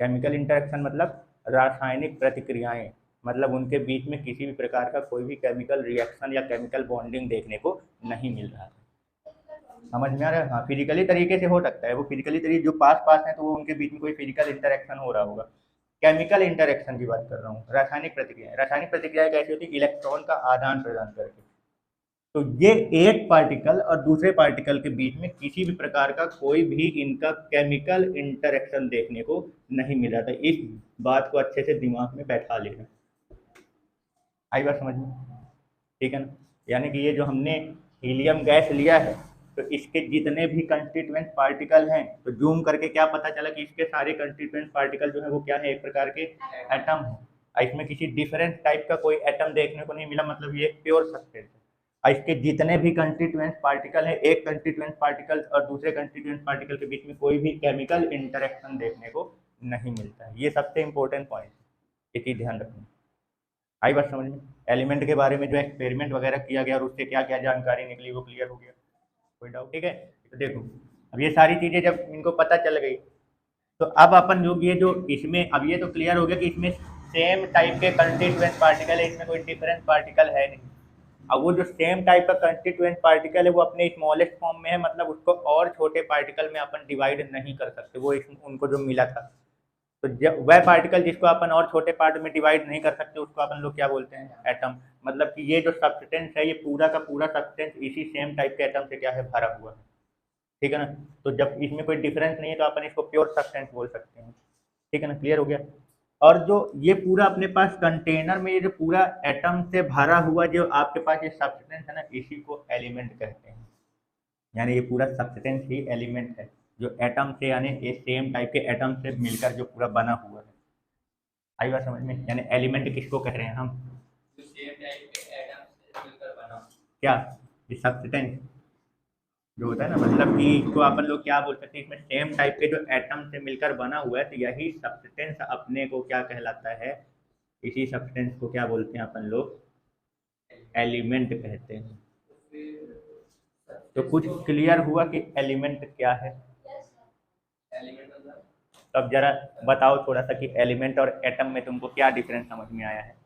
केमिकल इंटरेक्शन मतलब रासायनिक प्रतिक्रियाएं, मतलब उनके बीच में किसी भी प्रकार का कोई भी केमिकल रिएक्शन या केमिकल बॉन्डिंग देखने को नहीं मिल रहा। समझ में आ रहा है? हाँ, फिजिकली तरीके से हो सकता है, वो फिजिकली तरीके जो पास पास हैं तो वो उनके बीच में कोई फिजिकल इंटरेक्शन हो रहा होगा। केमिकल इंटरेक्शन की बात कर रहा हूँ, रासायनिक प्रतिक्रियाएं। रासायनिक प्रतिक्रियाएं कैसी होती है? इलेक्ट्रॉन का आदान प्रदान करके। तो ये एक पार्टिकल और दूसरे पार्टिकल के बीच में किसी भी प्रकार का कोई भी इनका केमिकल इंटरेक्शन देखने को नहीं मिल रहा था। इस बात को अच्छे से दिमाग में बैठा लेना। आई बात समझ में? ठीक है ना? यानी कि ये जो हमने हीलियम गैस लिया है, तो इसके जितने भी कंस्टिट्यूएंट पार्टिकल हैं, तो जूम करके क्या पता चला कि इसके सारे कंस्टिट्यूएंट पार्टिकल जो है वो क्या है? एक प्रकार के एटम है। इसमें किसी डिफरेंट टाइप का कोई एटम देखने को नहीं मिला, मतलब ये प्योर सब्सटेंस है। और इसके जितने भी कंस्टिट्यूएंट पार्टिकल हैं, एक कंस्टिट्यूएंट पार्टिकल और दूसरे कंस्टिट्यूएंट पार्टिकल के बीच में कोई भी केमिकल इंटरेक्शन देखने को नहीं मिलता है। ये सबसे इंपॉर्टेंट पॉइंट है, ये चीज़ ध्यान रखना। आई बात समझ में? एलिमेंट के बारे में जो एक्सपेरिमेंट वगैरह किया गया और उससे क्या क्या जानकारी निकली वो क्लियर हो गया? कोई डाउट? ठीक है, तो देखो अब ये सारी चीज़ें जब इनको पता चल गई, तो अब अपन लोग ये जो इसमें, अब ये तो क्लियर हो गया कि इसमें सेम टाइप के कंस्टिट्यूएंट पार्टिकल है, इसमें कोई डिफरेंट पार्टिकल है नहीं। अब वो जो सेम टाइप का कंस्टिट्यूएंट पार्टिकल है वो अपने स्मॉलेस्ट फॉर्म में है, मतलब उसको और छोटे पार्टिकल में अपन डिवाइड नहीं कर सकते, वो उनको जो मिला था। तो जब वह पार्टिकल जिसको अपन और छोटे पार्ट में डिवाइड नहीं कर सकते उसको अपन लोग क्या बोलते हैं? एटम। मतलब कि ये जो सब्सटेंस है, ये पूरा का पूरा सब्सटेंस इसी सेम टाइप के एटम से क्या है? भरा हुआ है। ठीक है ना? तो जब इसमें कोई डिफरेंस नहीं है तो अपन इसको प्योर सब्सटेंस बोल सकते हैं। ठीक है ना? क्लियर हो गया? और जो ये पूरा अपने पास कंटेनर में ये जो पूरा एटम से भरा हुआ जो आपके पास ये सब्सटेंस है ना, इसी को एलिमेंट कहते हैं। यानी ये पूरा सब्सटेंस ही एलिमेंट है, जो एटम से, यानी ये सेम टाइप के एटम से मिलकर जो पूरा बना हुआ है। आई बात समझ में? यानी एलिमेंट किसको कह रहे हैं हम? जो सेम टाइप के एटम से मिलकर बना। क्या? ये सब्सटेंस जो होता है ना, मतलब कि इसको अपन लोग क्या बोल सकते हैं? इसमें सेम टाइप के जो एटम से मिलकर बना हुआ है, तो यही सब्सटेंस अपने को क्या कहलाता है? इसी सब्सटेंस को क्या बोलते हैं अपन लोग? एलिमेंट कहते हैं। तो कुछ क्लियर हुआ कि एलिमेंट क्या है? तो अब जरा बताओ थोड़ा सा कि एलिमेंट और एटम में तुमको क्या डिफरेंस समझ में आया है?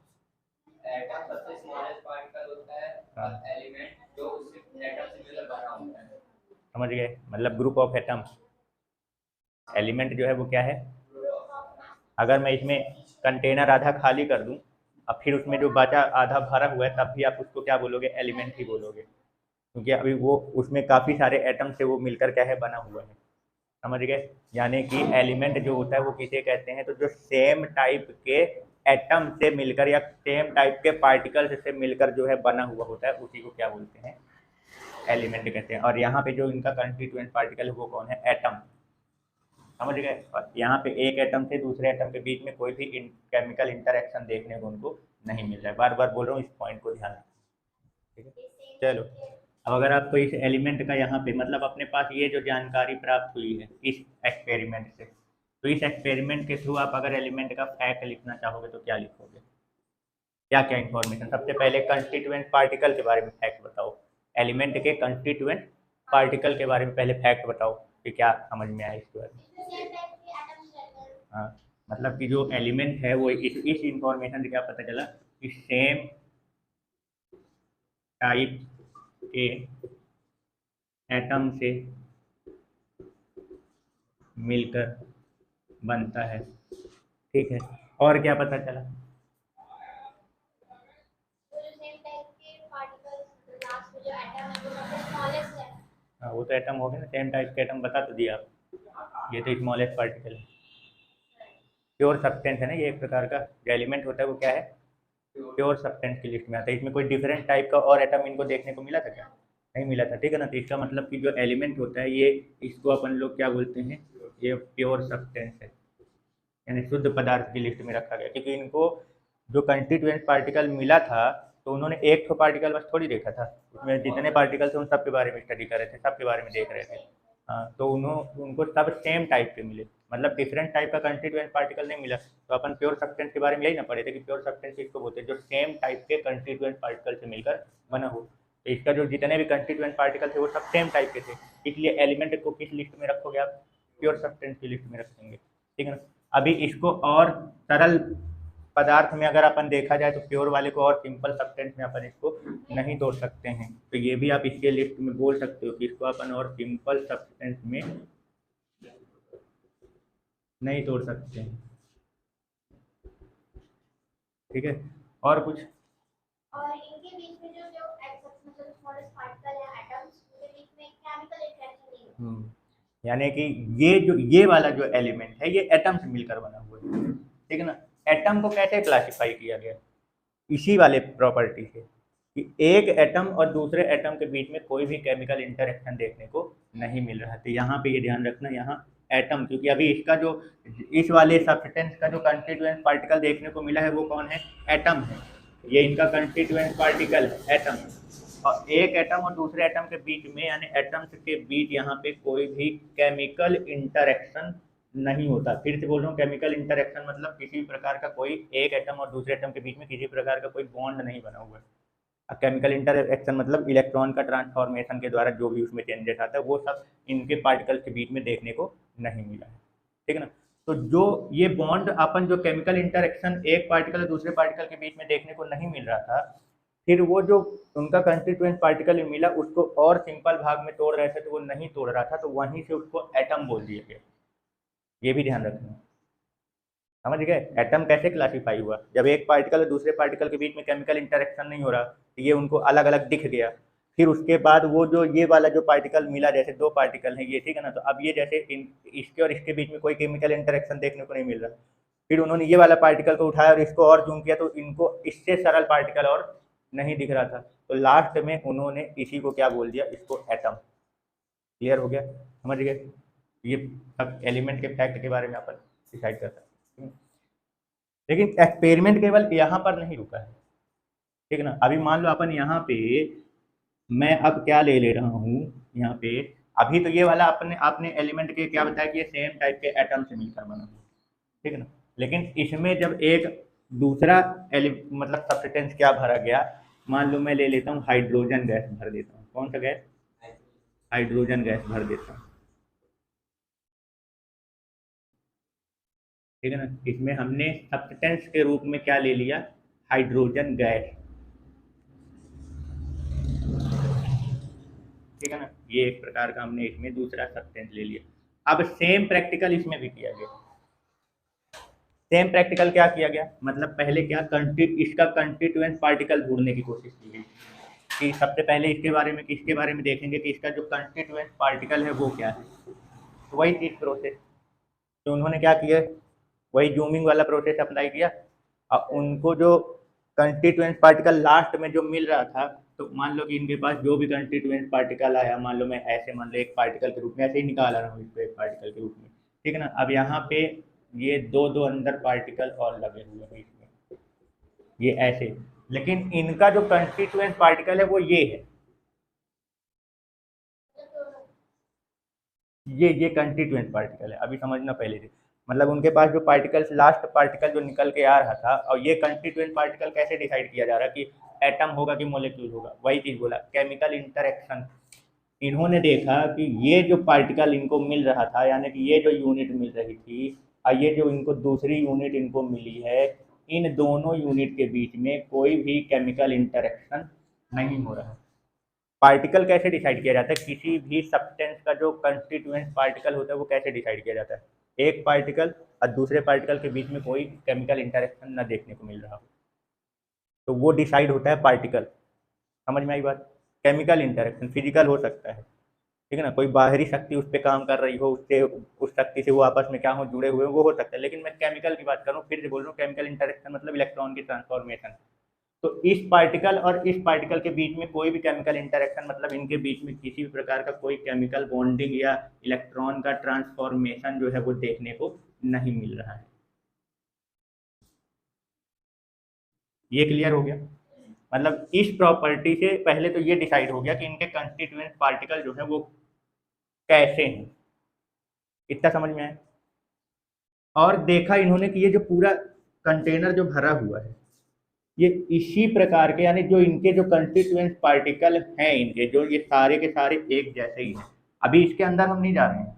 एटम सबसे स्मॉलेस्ट पार्टिकल होता है और एलिमेंट जो उससे एटम से मिलकर बना होता है। समझ गए? मतलब ग्रुप ऑफ एटम। एलिमेंट जो है वो क्या है? अगर मैं इसमें कंटेनर आधा खाली कर दूं और फिर उसमें जो बचा आधा भरा हुआ है, तब भी आप उसको क्या बोलोगे? एलिमेंट ही बोलोगे, क्योंकि अभी वो उसमें काफ़ी सारे एटम से वो मिलकर क्या है? बना हुआ है। समझ गए? यानी कि एलिमेंट जो होता है वो किसे कहते हैं? तो जो सेम टाइप के एटम से मिलकर या सेम टाइप के पार्टिकल से मिलकर जो है बना हुआ होता है, उसी को क्या बोलते हैं? एलिमेंट कहते हैं। और यहाँ पे जो इनका कंस्टिट्यूएंट पार्टिकल है वो कौन है? एटम। समझ गए? और यहाँ पे एक एटम से दूसरे एटम के बीच में कोई भी केमिकल इंटरेक्शन देखने को उनको नहीं मिल रहा है। बार बार बोल रहा हूँ, इस पॉइंट को ध्यान रखें। ठीक है, चलो। अब अगर आपको इस एलिमेंट का यहाँ पे, मतलब अपने पास ये जो जानकारी प्राप्त हुई है इस एक्सपेरिमेंट से, तो इस एक्सपेरिमेंट के थ्रू आप अगर एलिमेंट का फैक्ट लिखना चाहोगे तो क्या लिखोगे? क्या क्या इन्फॉर्मेशन? सबसे पहले कंस्टिट्यूएंट पार्टिकल के बारे में फैक्ट बताओ। एलिमेंट के कंस्टिट्यूएंट पार्टिकल के बारे में पहले फैक्ट बताओ कि क्या समझ में आया इसके बारे में। हाँ, मतलब कि जो एलिमेंट है वो इस इंफॉर्मेशन से क्या पता चला कि सेम टाइप के एटम से मिलकर बनता है। ठीक है, और क्या पता चला? हाँ, वो तो एटम हो गया ना, सेम टाइप के एटम बता तो दिया आप। ये तो स्मॉलेस्ट पार्टिकल है, प्योर सब्सटेंस है ना ये, एक प्रकार का जो एलिमेंट होता है वो क्या है? प्योर सब्सटेंस की लिस्ट में आता है। इसमें कोई डिफरेंट टाइप का और एटम इनको देखने को मिला था क्या? नहीं मिला था। ठीक है ना? तो इसका मतलब कि जो एलिमेंट होता है ये, इसको अपन लोग क्या बोलते हैं? ये प्योर सब्सटेंस है, यानी शुद्ध पदार्थ की लिस्ट में रखा गया। क्योंकि इनको जो कंस्टिट्यूएंट पार्टिकल मिला था, तो उन्होंने एक तो पार्टिकल बस थोड़ी देखा था, उसमें जितने पार्टिकल थे उन सब के बारे में स्टडी कर रहे थे, सब के बारे में देख रहे थे। हाँ, तो उनको सब सेम टाइप के मिले, मतलब डिफरेंट टाइप का कंस्टिट्यूएंट पार्टिकल नहीं मिला। तो अपन प्योर सब्सटेंस के बारे में यही ना पढ़े थे कि प्योर सब्सटेंस इसको बोलते हैं जो सेम टाइप के कंस्टिट्यूएंट पार्टिकल से मिलकर बना हो। तो इसका जो जितने भी कंस्टिट्यूएंट पार्टिकल थे वो सब सेम टाइप के थे, इसलिए एलिमेंट को किस लिस्ट में रखोगे आप? प्योर सब्सटेंस की लिस्ट में रखेंगे, ठीक है ना। अभी इसको और सरल पदार्थ में अगर अपन देखा जाए तो प्योर वाले को और सिंपल सब्सटेंस में अपन इसको नहीं तोड़ सकते हैं, तो ये भी आप इसके लिस्ट में बोल सकते हो कि इसको अपन और सिंपल सब्सटेंस में नहीं तोड़ सकते हैं, ठीक है। और कुछ? और इनके बीच में जो जो मतलब स्मॉलेस्ट पार्टिकल है एटम्स, उनके बीच में केमिकल इंटरेक्शन नहीं होता। यानी कि ये वाला जो एलिमेंट है ये एटम से मिलकर बना हुआ है, ठीक है ना। एटम को कैसे क्लासिफाई किया गया? इसी वाले प्रॉपर्टी से कि एक एटम और दूसरे एटम के बीच में कोई भी केमिकल इंटरेक्शन देखने को नहीं मिल रहा। तो यहाँ पे ये ध्यान रखना, यहाँ एटम, क्योंकि अभी इसका जो इस वाले सब्सटेंस का जो कंस्टिट्यूएंट पार्टिकल देखने को मिला है वो कौन है? एटम है। ये इनका कंस्टिट्यूएंट पार्टिकल है एटम, और एक एटम और दूसरे एटम के बीच में यानी एटम्स के बीच यहाँ पे कोई भी केमिकल इंटरेक्शन नहीं होता। फिर से बोल रहा हूँ, केमिकल इंटरेक्शन मतलब किसी प्रकार का कोई एक एटम और दूसरे एटम के बीच में किसी प्रकार का कोई बॉन्ड नहीं बना हुआ है। केमिकल इंटरेक्शन मतलब इलेक्ट्रॉन का ट्रांसफॉर्मेशन के द्वारा जो भी उसमें चेंजेस आता है वो सब इनके पार्टिकल्स के बीच में देखने को नहीं मिला है, ठीक है ना। तो जो ये बॉन्ड अपन जो केमिकल इंटरेक्शन एक पार्टिकल और दूसरे पार्टिकल के बीच में देखने को नहीं मिल रहा था, फिर वो जो उनका कंस्टिट्यूएंट पार्टिकल मिला उसको और सिंपल भाग में तोड़ रहे थे तो वो नहीं तोड़ रहा था, तो वहीं से उसको एटम बोल दिया गया। ये भी ध्यान रखना, समझ गए? एटम कैसे क्लासीफाई हुआ? जब एक पार्टिकल और दूसरे पार्टिकल के बीच में केमिकल इंटरेक्शन नहीं हो रहा तो ये उनको अलग अलग दिख गया। फिर उसके बाद वो जो ये वाला जो पार्टिकल मिला, जैसे दो पार्टिकल हैं ये, ठीक है ना, तो अब ये जैसे इसके और इसके बीच में कोई केमिकल इंटरेक्शन देखने को नहीं मिल रहा, फिर उन्होंने ये वाला पार्टिकल को उठाया और इसको और जूम किया तो इनको इससे सरल पार्टिकल और नहीं दिख रहा था, तो लास्ट में उन्होंने इसी को क्या बोल दिया? इसको एटम। क्लियर हो गया? समझ गए? ये सब एलिमेंट के फैक्ट के बारे में अपन डिसाइड करता है, लेकिन एक्सपेरिमेंट केवल यहाँ पर नहीं रुका है, ठीक है ना। अभी मान लो अपन यहाँ पे, मैं अब क्या ले रहा हूँ यहाँ पे, अभी तो ये वाला अपने आपने एलिमेंट के क्या बताया कि ये सेम टाइप के एटम से मिलकर बना हुआ, ठीक है ना। लेकिन इसमें जब एक दूसरा मतलब सब्सटेंस क्या भरा गया, मान लो मैं ले लेता हूँ हाइड्रोजन गैस भर देता हूँ। कौन सा गैस? हाइड्रोजन गैस भर देता हूँ, ठीक है ना। इसमें हमने सब्सटेंस के रूप में क्या ले लिया? हाइड्रोजन गैस, ठीक है ना। ये एक प्रकार का हमने इसमें दूसरा सब्सटेंस ले लिया। अब सेम प्रैक्टिकल इसमें भी किया गया। सेम प्रैक्टिकल क्या किया गया? मतलब पहले क्या इसका कंस्टिट्यूएंट पार्टिकल ढूंढने की कोशिश की गई कि सबसे पहले इसके बारे में देखेंगे कि इसका जो कंस्टिट्यूएंट पार्टिकल है वो क्या है। तो वही चीज प्रोसेस, तो उन्होंने क्या किया, वही जूमिंग वाला प्रोसेस अप्लाई किया और उनको जो कंस्टिट्यूएंट पार्टिकल लास्ट में जो मिल रहा था, तो मान लो कि इनके पास जो भी कंस्टिट्यूएंट पार्टिकल आया, मान लो मैं ऐसे मान लो एक पार्टिकल के रूप में ऐसे ही निकाल रहा हूँ इसको एक पार्टिकल के रूप में, ठीक है ना। अब यहाँ पे ये दो दो अंदर पार्टिकल और लगे हुए हैं इसमें, ये ऐसे, लेकिन इनका जो कंस्टिट्यूएंट पार्टिकल है वो ये है, ये कंस्टिट्यूएंट पार्टिकल है। अभी समझना पहले से, मतलब उनके पास जो पार्टिकल्स लास्ट पार्टिकल जो निकल के आ रहा था, और ये कंस्टिट्यूएंट पार्टिकल कैसे डिसाइड किया जा रहा है कि एटम होगा कि मॉलिक्यूल होगा? वही चीज बोला, केमिकल इंटरेक्शन। इन्होंने देखा कि ये जो पार्टिकल इनको मिल रहा था, यानी कि ये जो यूनिट मिल रही थी और ये जो इनको दूसरी यूनिट इनको मिली है, इन दोनों यूनिट के बीच में कोई भी केमिकल इंटरेक्शन नहीं हो रहा है। पार्टिकल कैसे डिसाइड किया जाता है? किसी भी सब्सटेंस का जो कंस्टिट्यूएंट पार्टिकल होता है वो कैसे डिसाइड किया जाता है? एक पार्टिकल और दूसरे पार्टिकल के बीच में कोई केमिकल इंटरेक्शन न देखने को मिल रहा हो, तो वो डिसाइड होता है पार्टिकल। समझ में आई बात? केमिकल इंटरेक्शन फिजिकल हो सकता है, ठीक है ना, कोई बाहरी शक्ति उस पर काम कर रही हो, उससे उस शक्ति से वो आपस में क्या हो जुड़े हुए वो हो सकता है, लेकिन मैं केमिकल की बात कर रहा हूँ। फिर से बोल रहा हूँ, केमिकल इंटरेक्शन मतलब इलेक्ट्रॉन की ट्रांसफॉर्मेशन। तो इस पार्टिकल और इस पार्टिकल के बीच में कोई भी केमिकल इंटरेक्शन मतलब इनके बीच में किसी भी प्रकार का कोई केमिकल बॉन्डिंग या इलेक्ट्रॉन का ट्रांसफॉर्मेशन जो है वो देखने को नहीं मिल रहा है। ये क्लियर हो गया? मतलब इस प्रॉपर्टी से पहले तो ये डिसाइड हो गया कि इनके कंस्टिट्यूएंट पार्टिकल जो है वो कैसे हैं, इतना समझ में आया। और देखा इन्होंने कि ये जो पूरा कंटेनर जो भरा हुआ है ये इसी प्रकार के, यानी जो इनके जो कंस्टिट्यूएंट पार्टिकल हैं इनके, जो ये सारे के सारे एक जैसे ही हैं। अभी इसके अंदर हम नहीं जा रहे हैं,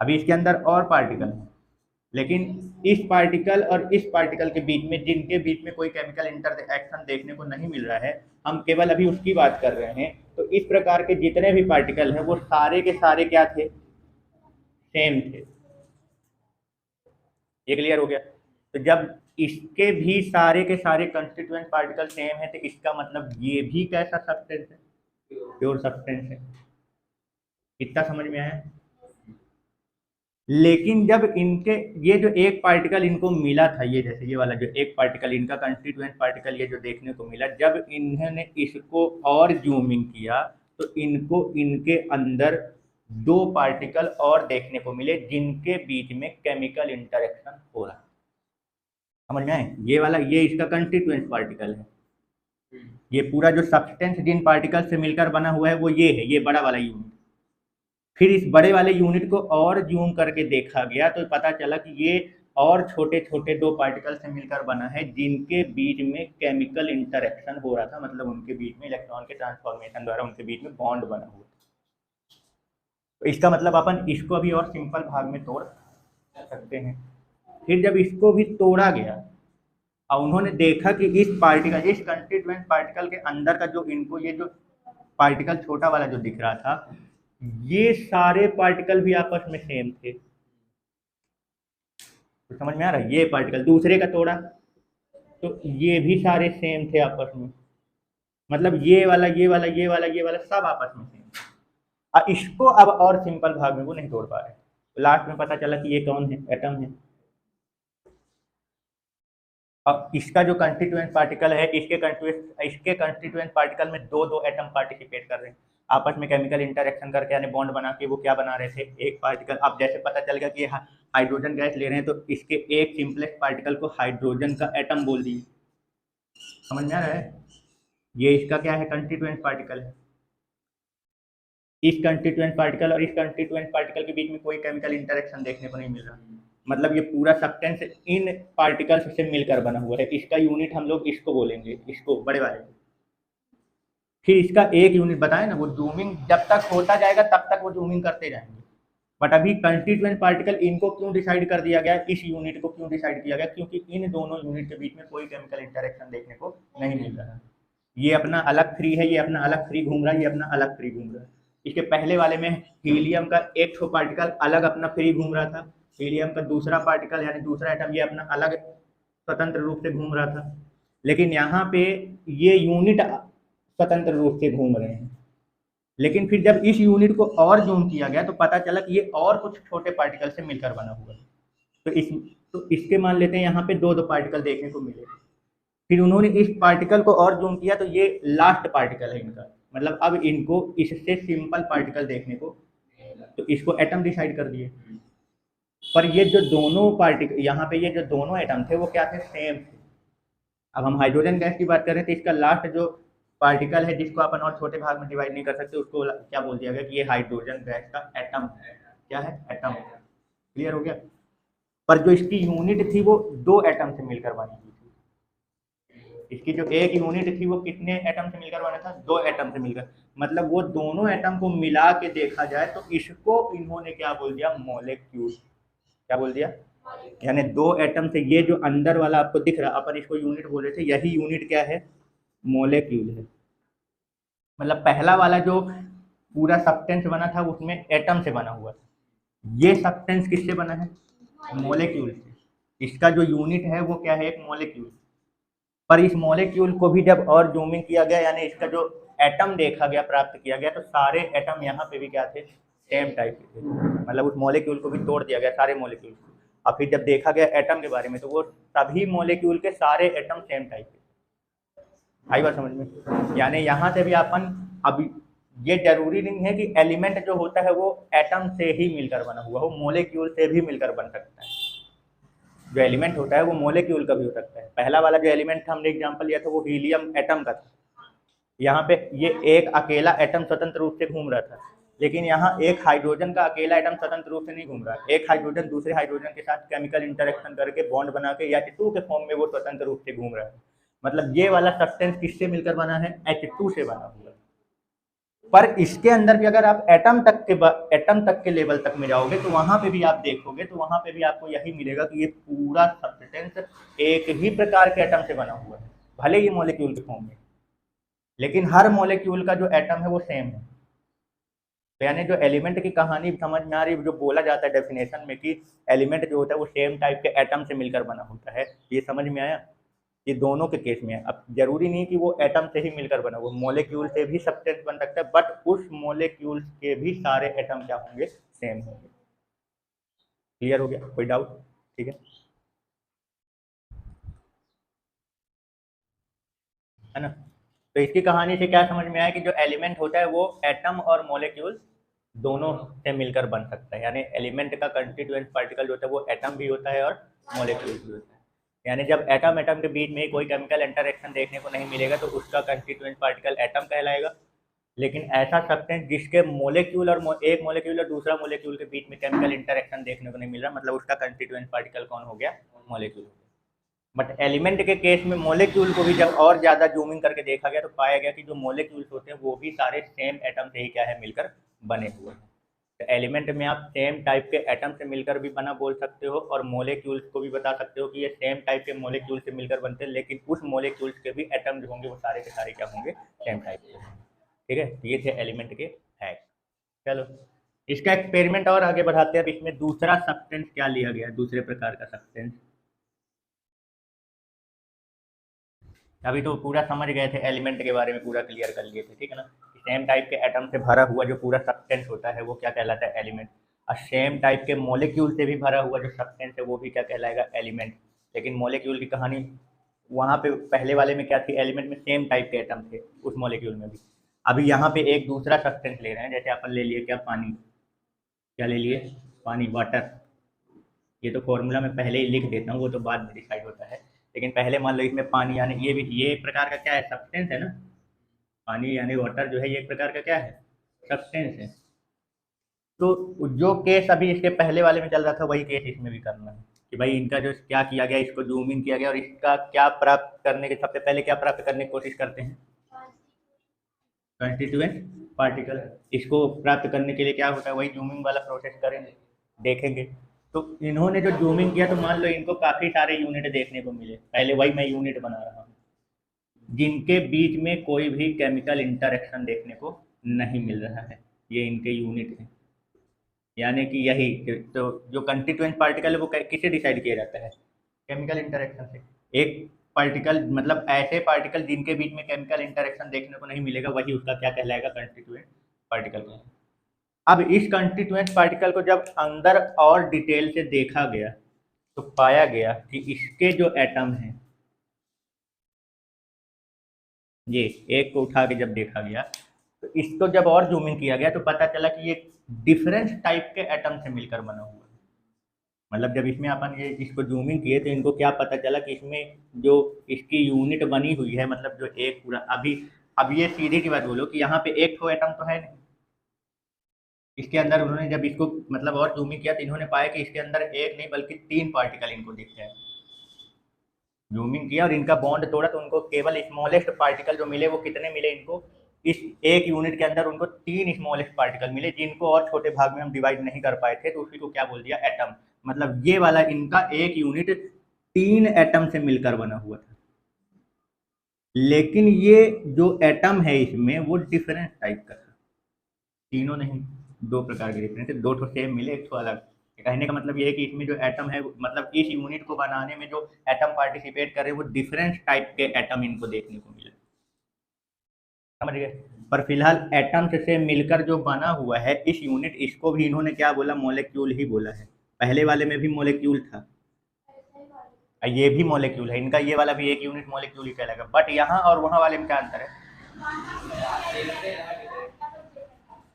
अभी इसके अंदर और पार्टिकल हैं, लेकिन इस पार्टिकल और इस पार्टिकल के बीच में, जिनके बीच में कोई केमिकल इंटरएक्शन देखने को नहीं मिल रहा है, हम केवल अभी उसकी बात कर रहे हैं। तो इस प्रकार के जितने भी पार्टिकल हैं वो सारे के सारे क्या थे, सेम थे। ये क्लियर हो गया। तो जब इसके भी सारे के सारे कंस्टिट्यूएंट पार्टिकल सेम है तो इसका मतलब ये भी कैसा सब्सटेंस है, प्योर सब्सटेंस है। इतना समझ में आया। लेकिन जब इनके ये जो एक पार्टिकल इनको मिला था, ये जैसे ये वाला जो एक पार्टिकल इनका कंस्टिट्यूएंट पार्टिकल ये जो देखने को मिला, जब इन्होंने इसको और जूमिंग किया तो इनको इनके अंदर दो पार्टिकल और देखने को मिले जिनके बीच में केमिकल इंटरेक्शन हो रहा है। समझ में आए। ये वाला ये इसका कंस्टिट्यूएंट पार्टिकल है, ये पूरा जो सब्सटेंस जिन पार्टिकल से मिलकर बना हुआ है वो ये है, ये बड़ा वाला यूनिट। फिर इस बड़े वाले यूनिट को और जूम करके देखा गया तो पता चला कि ये और छोटे छोटे दो पार्टिकल से मिलकर बना है जिनके बीच में केमिकल इंटरेक्शन हो रहा था, मतलब उनके बीच में इलेक्ट्रॉन के ट्रांसफॉर्मेशन द्वारा उनके बीच में बॉन्ड बना हुआ। तो इसका मतलब अपन इसको अभी और सिंपल भाग में तोड़ सकते हैं। फिर जब इसको भी तोड़ा गया और उन्होंने देखा कि इस पार्टिकल, इस कंस्टिट्यूएंट पार्टिकल के अंदर का जो इनको ये जो पार्टिकल छोटा वाला जो दिख रहा था, ये सारे पार्टिकल भी आपस में सेम थे। तो समझ में आ रहा है। ये पार्टिकल दूसरे का तोड़ा तो ये भी सारे सेम थे आपस में, मतलब ये वाला ये वाला ये वाला ये वाला सब आपस में सेम। इसको अब और सिंपल भाग में वो नहीं तोड़ पा रहे, तो लास्ट में पता चला कि ये कौन है, एटम है। अब इसका जो कंस्टिट्यूएंट पार्टिकल है, इसके कंस्टिट्यूएंट पार्टिकल में दो दो एटम पार्टिसिपेट कर रहे हैं आपस में केमिकल इंटरेक्शन करके, यानी बॉन्ड बना के वो क्या बना रहे थे, एक पार्टिकल। अब जैसे पता चल गया कि हाइड्रोजन गैस ले रहे हैं तो इसके एक सिंपलेस्ट पार्टिकल को हाइड्रोजन का एटम बोल दिए। समझ में आ रहा है। ये इसका क्या है, कंस्टिट्यूएंट पार्टिकल है। इस कंस्टिट्यूएंट पार्टिकल और इस कंस्टिट्यूएंट पार्टिकल के बीच में कोई केमिकल इंटरेक्शन देखने को नहीं मिल रहा, मतलब ये पूरा सब्सटेंस इन पार्टिकल्स से मिलकर बना हुआ है। इसका यूनिट हम लोग इसको बोलेंगे, इसको बड़े वाले। फिर इसका एक यूनिट बताए ना, वो जूमिंग जब तक होता जाएगा तब तक वो जूमिंग करते जाएंगे। बट अभी कंस्टिट्यूएंट पार्टिकल इनको क्यों डिसाइड कर दिया गया, इस यूनिट को क्यों डिसाइड किया गया, क्योंकि इन दोनों यूनिट के बीच में कोई केमिकल इंटरेक्शन देखने को नहीं मिल रहा है। ये अपना अलग फ्री है, ये अपना अलग फ्री घूम रहा है, ये अपना अलग फ्री घूम रहा है। इसके पहले वाले में हीलियम का एक ठो पार्टिकल अलग अपना फ्री घूम रहा था, हीलियम का दूसरा पार्टिकल यानी दूसरा एटम ये अपना अलग स्वतंत्र रूप से घूम रहा था। लेकिन यहाँ पे ये यूनिट स्वतंत्र रूप से घूम रहे हैं। लेकिन फिर जब इस यूनिट को और जूम किया गया तो पता चला कि ये और कुछ छोटे पार्टिकल से मिलकर बना हुआ है। तो इसके मान लेते हैं यहाँ पे दो दो पार्टिकल देखने को मिले। फिर उन्होंने इस पार्टिकल को और जूम किया तो ये लास्ट पार्टिकल है इनका, मतलब अब इनको इससे सिंपल पार्टिकल देखने को, तो इसको एटम डिसाइड कर दिए। पर ये जो दोनों पार्टिकल यहाँ पे ये जो दोनों एटम थे वो क्या थे, सेम थे। अब हम हाइड्रोजन गैस की बात करें तो इसका लास्ट जो पार्टिकल है जिसको अपन और छोटे भाग में डिवाइड नहीं कर सकते, उसको क्या बोल दिया गया कि ये हाइड्रोजन गैस का एटम है। क्या है, एटम। क्लियर हो गया। पर जो इसकी यूनिट थी वो दो एटम से मिलकर बनी हुई थी। इसकी जो एक यूनिट थी वो कितने एटम से मिलकर बना था, दो एटम से मिलकर। मतलब वो दोनों एटम को मिला के देखा जाए तो इसको इन्होंने क्या बोल दिया, मॉलिक्यूल। क्या बोल दिया, यानी दो एटम से ये जो अंदर वाला आपको दिख रहा, अपन इसको यूनिट बोल रहे थे, यही यूनिट क्या है, मॉलिक्यूल है। मतलब पहला वाला जो पूरा सब्सटेंस बना था उसमें एटम से बना हुआ था, ये सब्सटेंस किससे बना है, मॉलिक्यूल से। इसका जो यूनिट है वो क्या है, एक मॉलिक्यूल। पर इस मॉलिक्यूल को भी जब और जूमिंग किया गया, यानी इसका जो एटम देखा गया, प्राप्त किया गया, तो सारे एटम यहाँ पे भी क्या थे, सेम टाइप के थे। मतलब उस मॉलिक्यूल को भी तोड़ दिया गया, सारे मॉलिक्यूल को। और फिर जब देखा गया एटम के बारे में तो वो सभी मॉलिक्यूल के सारे एटम सेम टाइप के। आई बात समझ में। यानी यहाँ से भी अपन, अब ये जरूरी नहीं है कि एलिमेंट जो होता है वो एटम से ही मिलकर बना हुआ हो, मॉलिक्यूल से भी मिलकर बन सकता है। जो एलिमेंट होता है वो मॉलिक्यूल का भी हो सकता है। पहला वाला जो एलिमेंट हमने एग्जांपल लिया था वो हीलियम एटम का था। यहाँ पे ये एक अकेला एटम स्वतंत्र रूप से घूम रहा था, लेकिन यहाँ एक हाइड्रोजन का अकेला एटम स्वतंत्र रूप से नहीं घूम रहा है, एक हाइड्रोजन दूसरे हाइड्रोजन के साथ केमिकल इंटरेक्शन करके बॉन्ड बना के H2 के फॉर्म में वो स्वतंत्र रूप से घूम रहा है। मतलब ये वाला सब्सटेंस किससे मिलकर बना है, H2 से बना हुआ है। पर इसके अंदर भी अगर आप एटम तक के लेवल तक में जाओगे तो वहां पे भी आप देखोगे तो वहां पे भी आपको यही मिलेगा कि ये पूरा सब्सटेंस एक ही प्रकार के एटम से बना हुआ है, भले ही मॉलिक्यूल के फॉर्म में, लेकिन हर मॉलिक्यूल का जो एटम है वो सेम है। तो यानी जो एलिमेंट की कहानी समझ में आ रही है, जो बोला जाता है डेफिनेशन में कि एलिमेंट जो होता है वो सेम टाइप के एटम से मिलकर बना होता है, ये समझ में आया। ये दोनों के केस में है। अब जरूरी नहीं कि वो एटम से ही मिलकर बना, वो मॉलिक्यूल से भी सब्सटेंस बन सकता है, बट उस मॉलिक्यूल के भी सारे एटम क्या होंगे, सेम होंगे। क्लियर हो गया, कोई डाउट? ठीक है ना। तो इसकी कहानी से क्या समझ में आया कि जो एलिमेंट होता है वो एटम और मॉलिक्यूल दोनों से मिलकर बन सकता है। यानी एलिमेंट का कंस्टिट्यूएंट पार्टिकल जो होता है वो एटम भी होता है और मॉलिक्यूल भी होता है। यानी जब एटम एटम के बीच में कोई केमिकल इंटरेक्शन देखने को नहीं मिलेगा तो उसका कंस्टिट्यूएंट पार्टिकल एटम कहलाएगा। लेकिन ऐसा सब्सटेंस जिसके मोलेक्यूल और एक मोलेक्यूल और दूसरा मोलेक्यूल के बीच में केमिकल इंटरेक्शन देखने को नहीं मिल रहा, मतलब उसका कंस्टिट्यूएंट पार्टिकल कौन हो गया, मोलेक्यूल। बट एलिमेंट के केस में मोलेक्यूल को भी जब और ज़्यादा जूमिंग करके देखा गया तो पाया गया कि जो मोलेक्यूल्स होते हैं वो भी सारे सेम एटम से ही क्या है, मिलकर बने हुए हैं। तो एलिमेंट में आप सेम टाइप के एटम से मिलकर भी बना बोल सकते हो और मोलेक्यूल्स को भी बता सकते हो कि ये सेम टाइप के मोलेक्यूल से मिलकर बनते हैं, लेकिन उस मोलेक्यूल्स के भी एटम जो होंगे वो सारे के सारे क्या होंगे, सेम टाइप के। ठीक है, ये थे एलिमेंट के फैक्ट। चलो इसका एक्सपेरिमेंट और आगे बढ़ाते हैं। अब इसमें दूसरा सब्सटेंस क्या लिया गया, दूसरे प्रकार का सब्सटेंस। अभी तो पूरा समझ गए थे, एलिमेंट के बारे में पूरा क्लियर कर लिए थे, ठीक है ना। सेम टाइप के एटम से भरा हुआ जो पूरा सब्सटेंस होता है वो क्या कहलाता है, एलिमेंट। और सेम टाइप के मॉलिक्यूल से भी भरा हुआ जो सब्सटेंस है वो भी क्या कहलाएगा, एलिमेंट। लेकिन मॉलिक्यूल की कहानी वहाँ पे पहले वाले में क्या थी, एलिमेंट में सेम टाइप के एटम थे उस मॉलिक्यूल में भी। अभी यहाँ पे एक दूसरा सब्सटेंस ले रहे हैं, जैसे अपन ले लिए क्या, पानी। क्या ले लिए, पानी, वाटर। ये तो फॉर्मूला में पहले ही लिख देता हूँ, वो तो बाद में डिसाइड होता है। लेकिन पहले मान लो इसमें पानी, यानी ये भी ये एक प्रकार का क्या है, सब्सटेंस है ना। पानी यानी वाटर जो है ये एक प्रकार का क्या है, सब्सटेंस है। तो जो केस अभी इसके पहले वाले में चल रहा था वही केस इसमें भी करना है कि भाई इनका जो क्या किया गया, इसको जूम इन किया गया और इसका क्या प्राप्त करने के, सबसे पहले क्या प्राप्त करने की कोशिश करते हैं, कंस्टिट्यूएंट पार्टिकल। इसको प्राप्त करने के लिए क्या होता है, वही जूमिंग वाला प्रोसेस करेंगे, देखेंगे। तो इन्होंने जो जूमिंग किया तो मान लो इनको काफ़ी सारे यूनिट देखने को मिले, पहले वही मैं यूनिट बना रहा हूँ, जिनके बीच में कोई भी केमिकल इंटरेक्शन देखने को नहीं मिल रहा है, ये इनके यूनिट हैं। यानी कि यही तो जो कंस्टिट्यूएंट पार्टिकल है वो किससे डिसाइड किया जाता है, केमिकल इंटरेक्शन से। एक पार्टिकल मतलब ऐसे पार्टिकल जिनके बीच में केमिकल इंटरेक्शन देखने को नहीं मिलेगा वही उसका क्या कहलाएगा, कंस्टिट्यूएंट पार्टिकल। अब इस कंस्टिट्यूएंट पार्टिकल को जब अंदर और डिटेल से देखा गया तो पाया गया कि इसके जो एटम हैं, ये एक को उठा के जब देखा गया तो इसको जब और जूमिंग किया गया तो पता चला कि ये डिफरेंट टाइप के एटम से मिलकर बना हुआ है। मतलब जब इसमें अपन ये इसको जूमिंग किए तो इनको क्या पता चला कि इसमें जो इसकी यूनिट बनी हुई है, मतलब जो एक पूरा अभी, अब ये सीधी सी बात बोलो कि यहाँ पे एक ठो एटम तो है नहीं इसके अंदर। उन्होंने जब इसको मतलब और जूमिंग किया तो इन्होंने पाया कि इसके अंदर एक नहीं बल्कि 3 पार्टिकल इनको दिखते हैं। जूमिंग किया और इनका बॉन्ड तोड़ा तो उनको केवल स्मॉलेस्ट पार्टिकल जो मिले वो कितने मिले इनको, इस एक यूनिट के अंदर उनको 3 स्मॉलेस्ट पार्टिकल मिले, जिनको और छोटे भाग में हम डिवाइड नहीं कर पाए थे, तो उसी को क्या बोल दिया, एटम। मतलब ये वाला इनका एक यूनिट 3 एटम से मिलकर बना हुआ था। लेकिन ये जो एटम है इसमें वो डिफरेंट टाइप का था, तीनों नहीं, 2 प्रकार के डिफरेंट थे, 2 ठो सेम मिले, एक ठो अलग। कहने का मतलब ये है कि इसमें जो एटम है, मतलब इस यूनिट को बनाने में जो एटम पार्टिसिपेट कर रहे हैं वो डिफरेंट टाइप के एटम इनको देखने को मिले, समझ गए। पर फिलहाल एटम से मिलकर जो बना हुआ है इस यूनिट, इसको भी इन्होंने क्या बोला, मॉलिक्यूल ही बोला है। पहले वाले में भी मॉलिक्यूल था, ये भी मॉलिक्यूल है, इनका ये वाला भी एक यूनिट मॉलिक्यूल ही कहलाएगा। बट यहाँ और वहाँ वाले में क्या अंतर है,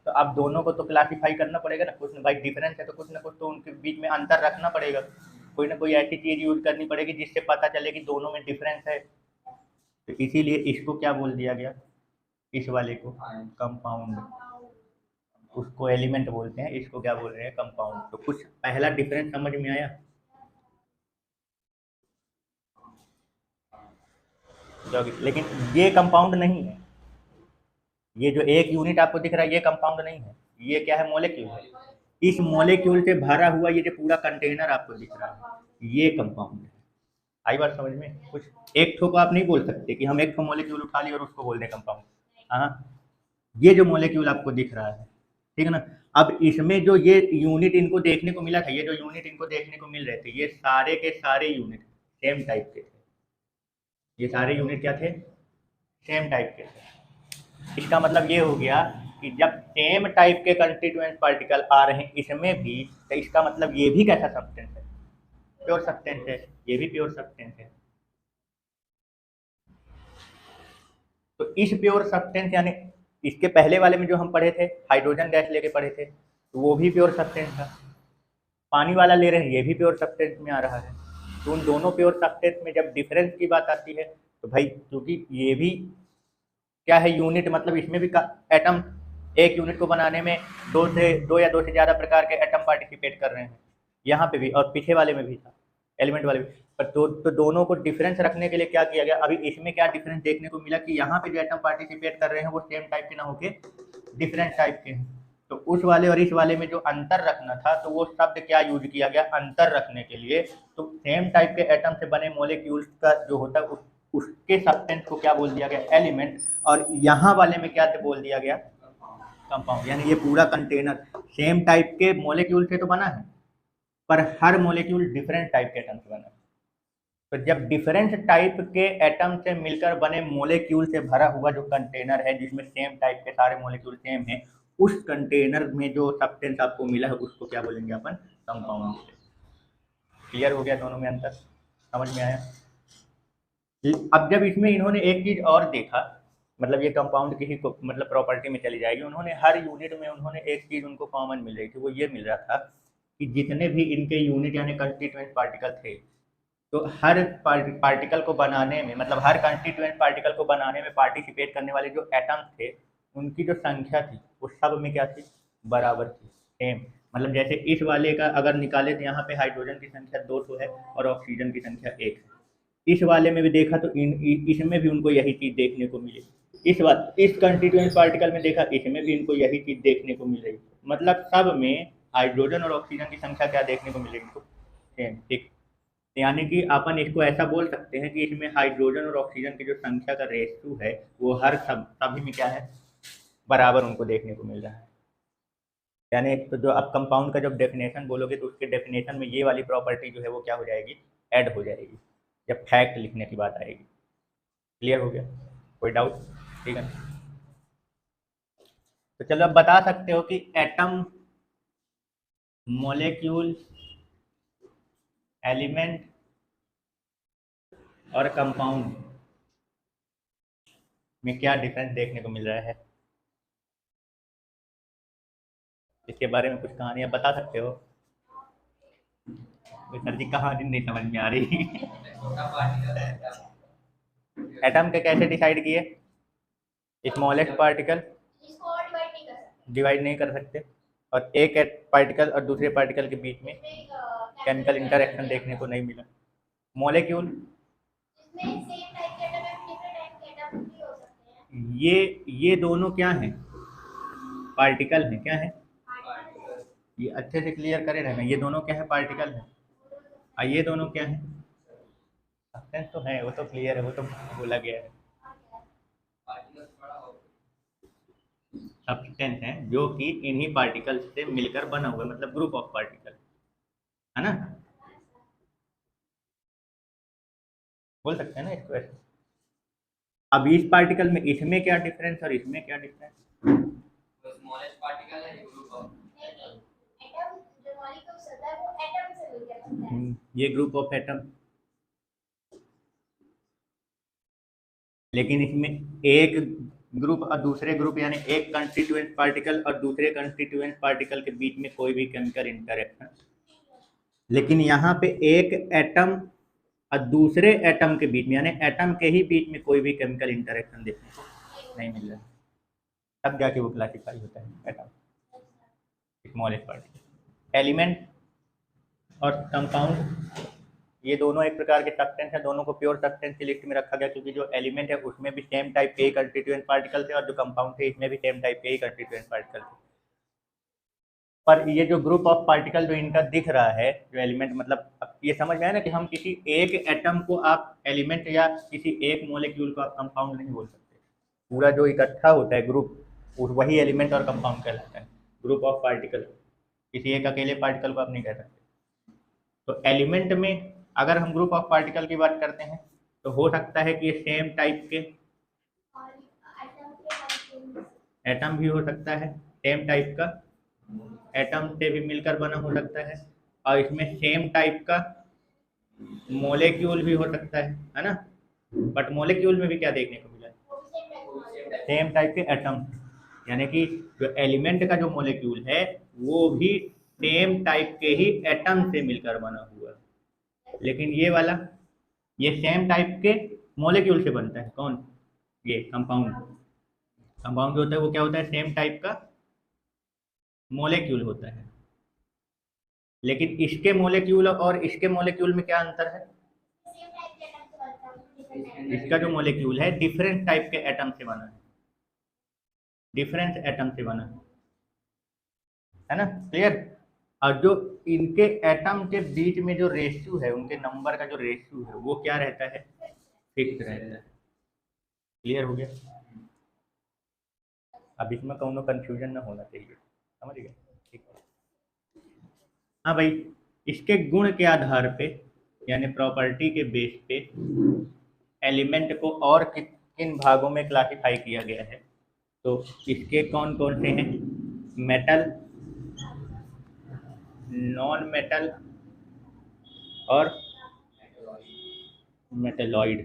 तो अब दोनों को तो क्लासिफाई करना पड़ेगा ना, कुछ ना भाई डिफरेंस है तो कुछ ना कुछ तो उनके बीच में अंतर रखना पड़ेगा, कोई ना कोई ऐसी चीज़ यूज करनी पड़ेगी जिससे पता चले कि दोनों में डिफरेंस है। तो इसीलिए इसको क्या बोल दिया गया, इस वाले को कंपाउंड। उसको एलिमेंट बोलते हैं, इसको क्या बोल रहे हैं, कंपाउंड। तो कुछ पहला डिफरेंस समझ में आया? लेकिन ये कंपाउंड नहीं है, ये जो एक यूनिट आपको दिख रहा है ये कंपाउंड नहीं है, ये क्या है, मॉलिक्यूल है। इस मॉलिक्यूल से भरा हुआ ये जो पूरा कंटेनर आपको दिख रहा है ये कंपाउंड है। आई बात समझ में? कुछ एक ठो को आप नहीं बोल सकते कि हम एक ठो मॉलिक्यूल उठा लिए और उसको बोल दें कंपाउंड। हाँ, ये जो मॉलिक्यूल आपको दिख रहा है, ठीक है ना। अब इसमें जो ये यूनिट इनको देखने को मिला था, ये जो यूनिट इनको देखने को मिल रहे थे, ये सारे के सारे यूनिट सेम टाइप के थे। ये सारे यूनिट क्या थे, सेम टाइप के थे। इसका मतलब ये हो गया कि जब सेम टाइप के कंस्टिट्यूएंट पार्टिकल आ रहे हैं इसमें भी, तो इसका मतलब ये भी कैसा सब्सटेंस है, प्योर सब्सटेंस है, ये भी प्योर सब्सटेंस है। तो इस प्योर सब्सटेंस यानी इसके पहले वाले में जो हम पढ़े थे, हाइड्रोजन गैस लेके पढ़े थे, तो वो भी प्योर सब्सटेंस था। पानी वाला ले रहे हैं, ये भी प्योर सब्सटेंस में आ रहा है। तो उन दोनों प्योर सब्सटेंस में जब डिफरेंस की बात आती है, तो भाई क्योंकि ये भी क्या है, यूनिट, मतलब इसमें भी एटम, एक यूनिट को बनाने में दो या दो से ज़्यादा प्रकार के एटम पार्टिसिपेट कर रहे हैं, यहाँ पे भी और पीछे वाले में भी था, एलिमेंट वाले भी। पर तो दोनों को डिफरेंस रखने के लिए क्या किया गया, अभी इसमें क्या डिफरेंस देखने को मिला कि यहाँ पे जो एटम पार्टिसिपेट कर रहे हैं वो सेम टाइप के ना होके डिफरेंट टाइप के हैं। तो उस वाले और इस वाले में जो अंतर रखना था, तो वो शब्द क्या यूज किया गया अंतर रखने के लिए, तो सेम टाइप के एटम से बने मॉलिक्यूल्स का जो होता है उसके सब्सटेंस को क्या बोल दिया गया, एलिमेंट। और यहाँ वाले में क्या बोल दिया गया, कंपाउंड। यानी ये पूरा कंटेनर सेम टाइप के मॉलिक्यूल से तो बना है, पर हर मॉलिक्यूल डिफरेंट टाइप के एटम से बना है। तो जब डिफरेंट टाइप के एटम से मिलकर बने मॉलिक्यूल से भरा हुआ जो कंटेनर है, जिसमें सेम टाइप के सारे मॉलिक्यूल सेम हैं, उस कंटेनर में जो सब्सटेंस आपको मिला है उसको क्या बोलेंगे अपन, कंपाउंड। क्लियर हो गया दोनों में अंतर, समझ में आया? अब जब इसमें इन्होंने एक चीज और देखा, मतलब ये कंपाउंड की ही मतलब प्रॉपर्टी में चली जाएगी, उन्होंने हर यूनिट में उन्होंने एक चीज उनको कॉमन मिल रही थी, वो ये मिल रहा था कि जितने भी इनके यूनिट यानी कंस्टिट्यूएंट पार्टिकल थे, तो हर पार्टिकल को बनाने में, मतलब हर कंस्टिट्यूएंट पार्टिकल को बनाने में पार्टिसिपेट करने वाले जो एटम्स थे, उनकी जो संख्या थी वो सब में क्या थी, बराबर थी, सेम। मतलब जैसे इस वाले का अगर निकाले तो यहाँ पे हाइड्रोजन की संख्या 2 है और ऑक्सीजन की संख्या 1 है। इस वाले में भी देखा तो इसमें भी उनको यही चीज़ देखने को मिली। इस कंस्टिट्यूएंट पार्टिकल में देखा, इसमें भी इनको यही चीज़ देखने को मिल रही। मतलब सब में हाइड्रोजन और ऑक्सीजन की संख्या क्या देखने को मिलेगी, इनको सेम, ठीक। यानी कि अपन इसको ऐसा बोल सकते हैं कि इसमें हाइड्रोजन और ऑक्सीजन की जो संख्या का रेशियो है वो हर सभी में क्या है, बराबर उनको देखने को मिल रहा है। यानी तो जो आप कंपाउंड का जब डेफिनेशन बोलोगे तो उसके डेफिनेशन में ये वाली प्रॉपर्टी जो है वो क्या हो जाएगी, ऐड हो जाएगी जब फैक्ट लिखने की बात आएगी। क्लियर हो गया, कोई डाउट? ठीक है, तो चलो अब बता सकते हो कि एटम, मॉलिक्यूल, एलिमेंट और कंपाउंड में क्या डिफरेंस देखने को मिल रहा है, इसके बारे में कुछ कहानियां बता सकते हो? सर जी कहानी नहीं समझ में आ रही। एटम के कैसे डिसाइड किए, स्मॉलेस्ट पार्टिकल इसको और डिवाइड नहीं कर सकते, डिवाइड नहीं कर सकते, और एक पार्टिकल और दूसरे पार्टिकल के बीच में केमिकल इंटरेक्शन देखने को नहीं मिला। मॉलिक्यूल, इसमें सेम टाइप के एटम है, डिफरेंट टाइप के एटम भी हो सकते हैं। ये दोनों क्या हैं, पार्टिकल हैं, क्या है, पार्टिकल, ये अच्छे से क्लियर करे रहना, ये दोनों क्या है, पार्टिकल है। और ये दोनों क्या है, सब्सटेंस तो है, वो तो क्लियर है, वो तो बोला गया है, सब्सटेंस है जो कि इन्हीं पार्टिकल्स से मिलकर बना हुआ है, मतलब ग्रुप ऑफ पार्टिकल, है ना, बोल सकते हैं ना इसको ऐसे। अब इस पार्टिकल में इसमें क्या डिफरेंस और इसमें क्या डिफरेंस, स्मॉलेस्ट पार्टिकल है ग्रुप ऑफ एटम जो मॉलिक्यूल्स होता है वो एटम से मिलकर बनता है। ये ग्रुप ऑफ एटम, लेकिन इसमें एक ग्रुप और दूसरे ग्रुप यानी एक कंस्टिट्यूएंट पार्टिकल और दूसरे कंस्टिट्यूएंट पार्टिकल के बीच में कोई भी केमिकल इंटरेक्शन, लेकिन यहाँ पे एक एटम और दूसरे एटम के बीच में यानी एटम के ही बीच में कोई भी केमिकल इंटरेक्शन देखने को नहीं मिल रहा, तब जाके वो क्लासिफाई होता है एटम। Smallest particle. एलिमेंट और कंपाउंड ये दोनों एक प्रकार के सब्सटेंस हैं, दोनों को प्योर सब्सटेंस की लिस्ट में रखा गया क्योंकि जो एलिमेंट है उसमें भी सेम टाइप के ही कंस्टिट्यूएंट पार्टिकल थे और जो कंपाउंड थे इसमें भी सेम टाइप के ही कंस्टिट्यूएंट पार्टिकल थे। पर ये जो ग्रुप ऑफ पार्टिकल जो इनका दिख रहा है जो एलिमेंट, मतलब अब ये समझ में आया ना कि हम किसी एक एटम को आप एलिमेंट या किसी एक मोलिक्यूल को आप कंपाउंड नहीं बोल सकते। पूरा जो इकट्ठा होता है ग्रुप वही एलिमेंट और कंपाउंड कहलाता है। ग्रुप ऑफ पार्टिकल, किसी एक अकेले पार्टिकल को आप नहीं कह सकते। तो एलिमेंट में अगर हम ग्रुप ऑफ पार्टिकल की बात करते हैं तो हो सकता है कि ये सेम टाइप के और आइटम के कंटेंट एटम भी हो सकता है, सेम टाइप का एटम से भी मिलकर बना हो सकता है, और इसमें सेम टाइप का मोलेक्यूल भी हो सकता है ना। बट मोलेक्यूल में भी क्या देखने को मिला है, वो भी सेम टाइप सेम टाइप के एटम, यानी कि जो एलिमेंट का जो मोलेक्यूल है वो भी सेम टाइप के ही एटम से मिलकर बना हुआ है। लेकिन ये वाला ये सेम टाइप के मोलेक्यूल से बनता है। कौन? ये कंपाउंड। कंपाउंड जो होता है वो क्या होता है, सेम टाइप का मोलेक्यूल होता है। लेकिन इसके मोलेक्यूल और इसके मोलेक्यूल में क्या अंतर है, सेम टाइप के एटम से बनता है डिफरेंट टाइप इसका जो मोलेक्यूल है डिफरेंट टाइप के एटम से बना है, डिफरेंट एटम से बना है ना। क्लियर? और जो इनके एटम के बीच में जो रेशियो है, उनके नंबर का जो रेशियो है वो क्या रहता है, फिक्स रहता है। क्लियर हो गया? अब इसमें कोनो कंफ्यूजन ना होना चाहिए, समझ गए? ठीक है। हाँ भाई, इसके गुण के आधार पे यानी प्रॉपर्टी के बेस पे एलिमेंट को और किन भागों में क्लासिफाई किया गया है। तो इसके कौन कौन से हैं, मेटल, नॉन मेटल और मेटलॉइड,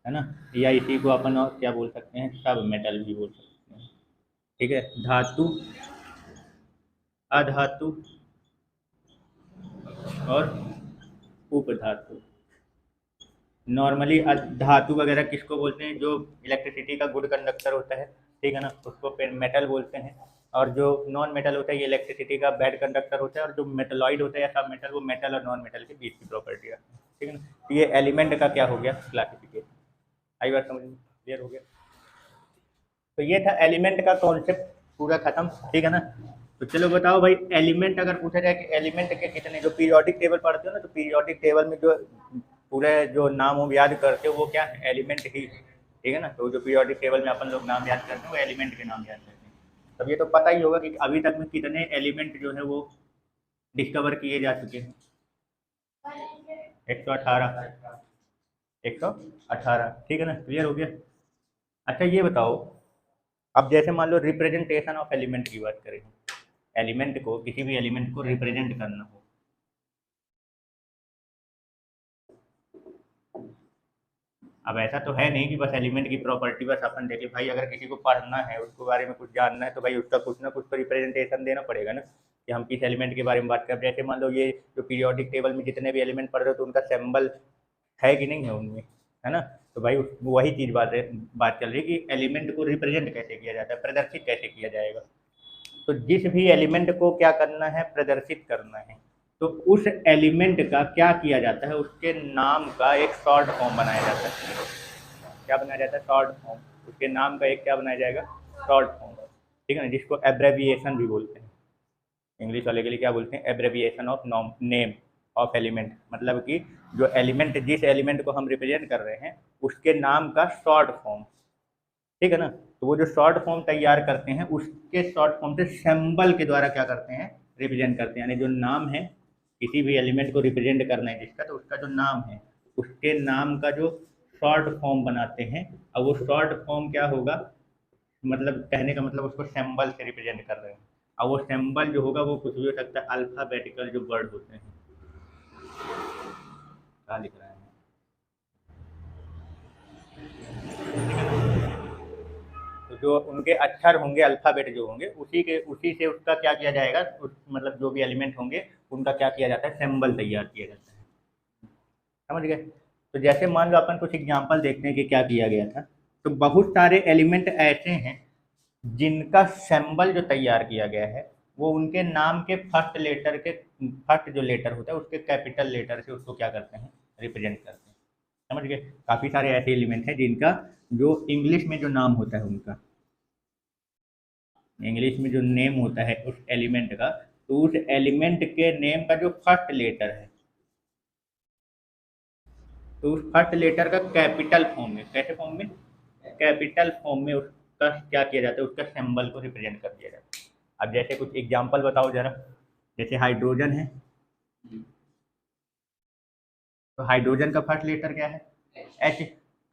है ना। या इसी को अपन और क्या बोल सकते हैं, सब मेटल भी बोल सकते हैं। ठीक है। धातु, अधातु और उपधातु। नॉर्मली धातु वगैरह किसको बोलते हैं, जो इलेक्ट्रिसिटी का गुड कंडक्टर होता है, ठीक है ना, उसको फिर मेटल बोलते हैं। और जो नॉन मेटल होता है ये इलेक्ट्रिसिटी का बैड कंडक्टर होता है। और जो मेटलॉइड होता है या सब मेटल, वो मेटल और नॉन मेटल के बीच की प्रॉपर्टी है, ठीक है ना। तो ये एलिमेंट का क्या हो गया, क्लासिफिकेशन। आई बात समझ में? क्लियर हो गया? तो ये था एलिमेंट का कॉन्सेप्ट, पूरा खत्म, ठीक है ना। तो चलो बताओ भाई, एलिमेंट अगर पूछा जाए कि एलिमेंट के कितने, जो पीरियोडिक टेबल पढ़ते हो ना, तो पीरियोडिक टेबल में जो पूरे जो नाम हम याद करते हो वो क्या है, एलिमेंट ही, ठीक है ना। तो जो पीरियोडिक टेबल में अपन लोग नाम याद करते हैं वो एलिमेंट के नाम याद करते हैं। तब ये तो पता ही होगा कि अभी तक में कितने एलिमेंट जो है वो डिस्कवर किए जा चुके हैं, 118, 118, ठीक है ना। क्लियर हो गया? अच्छा ये बताओ, अब जैसे मान लो रिप्रेजेंटेशन ऑफ एलिमेंट की बात करें, एलिमेंट को, किसी भी एलिमेंट को रिप्रेजेंट करना हो, अब ऐसा तो है नहीं कि बस एलिमेंट की प्रॉपर्टी बस अपन देखें। भाई अगर किसी को पढ़ना है, उसके बारे में कुछ जानना है, तो भाई उसका कुछ ना कुछ तो रिप्रेजेंटेशन देना पड़ेगा ना, कि हम किस एलिमेंट के बारे में बात कर रहे हैं। जैसे मान लो ये जो पीरियोडिक टेबल में जितने भी एलिमेंट पढ़ रहे हो तो उनका सिंबल है कि नहीं है उनमें, है ना। तो भाई वही चीज़ बात चल रही है कि एलिमेंट को रिप्रेजेंट कैसे किया जाता है, प्रदर्शित कैसे किया जाएगा। तो जिस भी एलिमेंट को क्या करना है, प्रदर्शित करना है, तो उस एलिमेंट का क्या किया जाता है, उसके नाम का एक शॉर्ट फॉर्म बनाया जाता है। क्या बनाया जाता है, शॉर्ट फॉर्म। उसके नाम का एक क्या बनाया जाएगा, शॉर्ट फॉर्म, ठीक है ना, जिसको एब्रेविएशन भी बोलते हैं। इंग्लिश वाले के लिए क्या बोलते हैं, एब्रेविएशन ऑफ नेम ऑफ एलिमेंट। मतलब कि जो एलिमेंट, जिस एलिमेंट को हम रिप्रेजेंट कर रहे हैं उसके नाम का शॉर्ट फॉर्म, ठीक है ना। तो वो जो शॉर्ट फॉर्म तैयार करते हैं उसके शॉर्ट फॉर्म से सिंबल के द्वारा क्या करते हैं, रिप्रेजेंट करते हैं। यानी जो नाम है, किसी भी एलिमेंट को रिप्रेजेंट करना है जिसका, तो उसका जो नाम है उसके नाम का जो शॉर्ट फॉर्म बनाते हैं। और वो शॉर्ट फॉर्म क्या होगा, मतलब कहने का मतलब उसको सिंबल से रिप्रेजेंट कर रहे हैं। और वो सिंबल जो होगा वो कुछ भी हो सकता है, अल्फ़ाबेटिकल जो वर्ड होते हैं। क्या लिख रहा है, तो जो उनके अक्षर होंगे, अल्फ़ाबेट जो होंगे, उसी से उसका क्या किया जाएगा, मतलब जो भी एलिमेंट होंगे उनका क्या किया जाता है, सिंबल तैयार किया जाता है। समझ गए? तो जैसे मान लो अपन कुछ एग्जांपल देखते हैं कि क्या किया गया था। तो बहुत सारे एलिमेंट ऐसे हैं जिनका सिंबल जो तैयार किया गया है वो उनके नाम के फर्स्ट लेटर के फर्स्ट जो लेटर होता है उसके कैपिटल लेटर से उसको क्या करते हैं, रिप्रेजेंट करते हैं। समझ गए? काफ़ी सारे ऐसे एलिमेंट हैं जिनका जो इंग्लिश में जो नाम होता है उनका, इंग्लिश में जो नेम होता है उस एलिमेंट का, तो उस एलिमेंट के नेम का जो फर्स्ट लेटर है, तो उस फर्स्ट लेटर का कैपिटल फॉर्म में, कैसे फॉर्म में, कैपिटल फॉर्म में उसका क्या किया जाता है, उसका सिंबल को रिप्रेजेंट कर दिया जाता है। अब जैसे कुछ एग्जांपल बताओ जरा, जैसे हाइड्रोजन है, तो हाइड्रोजन का फर्स्ट लेटर क्या है, एच।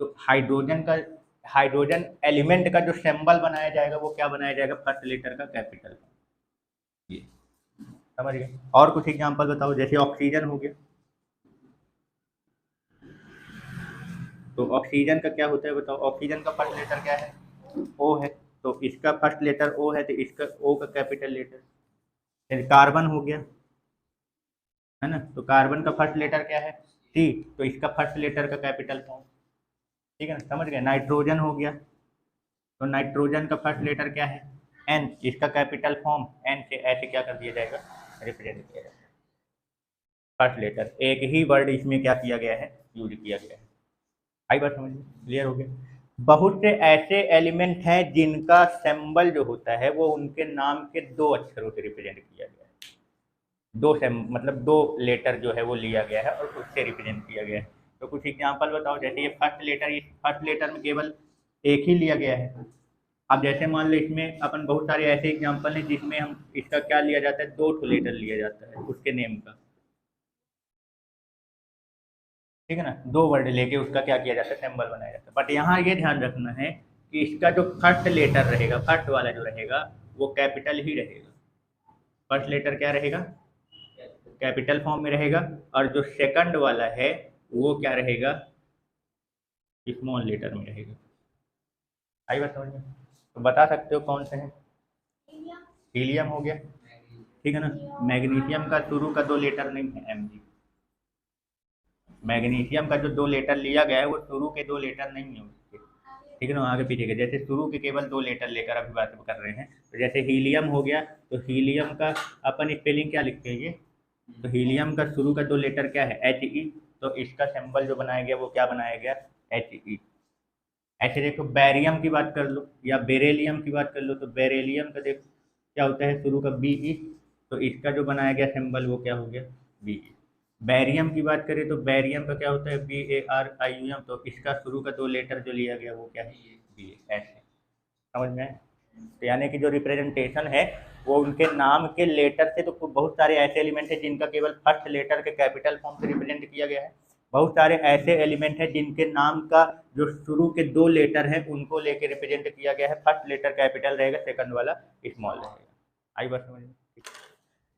तो हाइड्रोजन एलिमेंट का जो सिंबल बनाया जाएगा वो क्या बनाया जाएगा, फर्स्ट लेटर का कैपिटल। ये समझ गए? और कुछ एग्जांपल बताओ, जैसे ऑक्सीजन हो गया, तो ऑक्सीजन का क्या होता है बताओ, ऑक्सीजन का फर्स्ट लेटर क्या है, ओ है, तो इसका फर्स्ट लेटर ओ है, तो इसका ओ का कैपिटल लेटर। फिर कार्बन हो गया, है ना, तो कार्बन का फर्स्ट लेटर क्या है, सी, तो इसका फर्स्ट लेटर का कैपिटल फॉर्म। ठीक है ना, समझ गए? नाइट्रोजन हो गया, तो नाइट्रोजन का फर्स्ट लेटर क्या है, एन, इसका कैपिटल फॉर्म एन से ऐसे क्या कर दिया जाएगा, रिप्रेजेंट किया जाएगा। फर्स्ट लेटर, एक ही वर्ड इसमें क्या किया गया है, यूज किया गया है। आई बात समझ में? क्लियर हो गया? बहुत से ऐसे एलिमेंट हैं जिनका सिंबल जो होता है वो उनके नाम के 2 अक्षरों से रिप्रेजेंट किया गया है, मतलब 2 लेटर जो है वो लिया गया है और उससे रिप्रेजेंट किया गया है। तो कुछ एग्जांपल बताओ, जैसे ये फर्स्ट लेटर, इस फर्स्ट लेटर में केवल एक ही लिया गया है। अब जैसे मान लो इसमें अपन बहुत सारे ऐसे एग्जांपल हैं जिसमें हम इसका क्या लिया जाता है, 2 लेटर लिया जाता है उसके नेम का। ठीक है ना, 2 वर्ड लेके उसका क्या किया जाता है, सिंबल बनाया जाता है। बट यहाँ ये ध्यान रखना है कि इसका जो फर्स्ट लेटर रहेगा, फर्स्ट वाला जो रहेगा वो कैपिटल ही रहेगा। फर्स्ट लेटर क्या रहेगा, कैपिटल फॉर्म में रहेगा, और जो सेकंड वाला है वो क्या रहेगा, स्मॉल लेटर में रहेगा। आई बात समझ में? तो बता सकते हो कौन से हैं? हीलियम, हीलियम हो गया, ठीक है ना। मैग्नीशियम का शुरू का 2 लेटर नहीं है, एम जी। मैग्नीशियम का जो 2 लेटर लिया गया है वो शुरू के 2 लेटर नहीं है उसके, ठीक है ना, आगे पीछे के। जैसे शुरू के केवल 2 लेटर लेकर अभी बात कर रहे हैं, तो जैसे हीलियम हो गया, तो हीलियम का अपन स्पेलिंग क्या लिखते हैं ये, तो हीलियम का शुरू का 2 लेटर क्या है, एच ई, तो इसका सिंबल जो बनाया गया वो क्या बनाया गया, एच ई। ऐसे देखो बैरियम की बात कर लो या बेरेलियम की बात कर लो, तो बेरेलियम का देखो क्या होता है, शुरू का बी ई, तो इसका जो बनाया गया सिंबल वो क्या हो गया, बी ई। बैरियम की बात करें तो बैरियम का क्या होता है, B A R I U M, तो इसका शुरू का 2 लेटर जो लिया गया वो क्या है, बी ए। ऐसे समझ में आया? तो यानी कि जो रिप्रेजेंटेशन है वो उनके नाम के लेटर से, तो बहुत सारे ऐसे एलिमेंट हैं जिनका केवल फर्स्ट लेटर के कैपिटल फॉर्म से रिप्रेजेंट किया गया है। बहुत सारे ऐसे एलिमेंट हैं जिनके नाम का जो शुरू के 2 लेटर हैं उनको लेके रिप्रेजेंट किया गया है, फर्स्ट लेटर कैपिटल रहेगा, सेकंड वाला स्मॉल रहेगा। आई बात समझ में?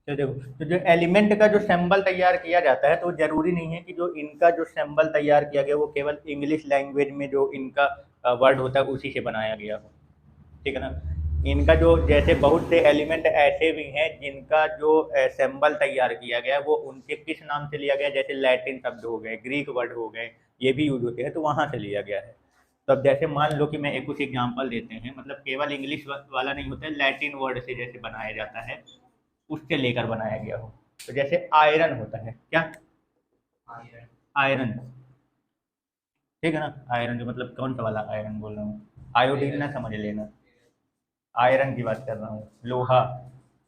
तो देखो, तो जो एलिमेंट का जो सिंबल तैयार किया जाता है तो जरूरी नहीं है कि जो इनका जो सिंबल तैयार किया गया वो केवल इंग्लिश लैंग्वेज में जो इनका वर्ड होता है उसी से बनाया गया हो, ठीक है ना। इनका जो जैसे बहुत से एलिमेंट ऐसे भी हैं जिनका जो सिंबल तैयार किया गया वो उनके किस नाम से लिया गया, जैसे लैटिन शब्द हो गए, ग्रीक वर्ड हो गए, ये भी यूज होते हैं, तो वहाँ से लिया गया है। तो अब जैसे मान लो कि मैं एक कुछ एग्जांपल देते हैं, मतलब केवल इंग्लिश वाला नहीं होता है, लैटिन वर्ड से जैसे बनाया जाता है उससे लेकर बनाया गया हो। तो जैसे आयरन होता है, क्या, आयरन, ठीक है ना। आयरन जो मतलब कौन सा वाला आयरन बोल रहा हूँ, आयोडीन ना समझ लेना, आयरन की बात कर रहा हूँ, लोहा,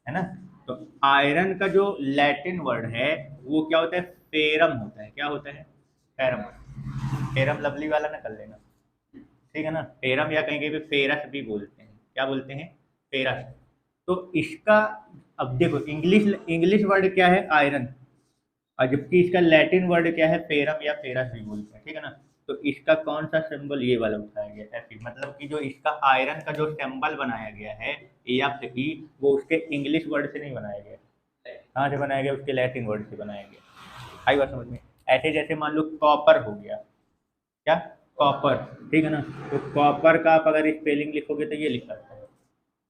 है ना। तो आयरन का जो लैटिन वर्ड है वो क्या होता है, फेरम होता है। क्या होता है, फेरम। फेरम लवली वाला ना कर लेना, ठीक है ना। फेरम या कहीं कहीं पे फेरस भी बोलते हैं, क्या बोलते हैं, फेरस। तो इसका, अब देखो इंग्लिश वर्ड क्या है, आयरन, और जबकि इसका लैटिन वर्ड क्या है, फेरम या फेरस भी बोलते हैं, ठीक है ना। तो इसका कौन सा सिंबल, ये वाला उठाया गया है, मतलब कि जो इसका आयरन का जो सिंबल बनाया गया है या ई, वो उसके इंग्लिश वर्ड से नहीं बनाया गया, कहाँ से बनाया गया, उसके लैटिन वर्ड से बनाया गया। आई बात समझ में? ऐसे जैसे मान लो कॉपर हो गया, क्या, कॉपर, ठीक है ना। तो कॉपर का आप अगर स्पेलिंग लिखोगे तो ये लिखा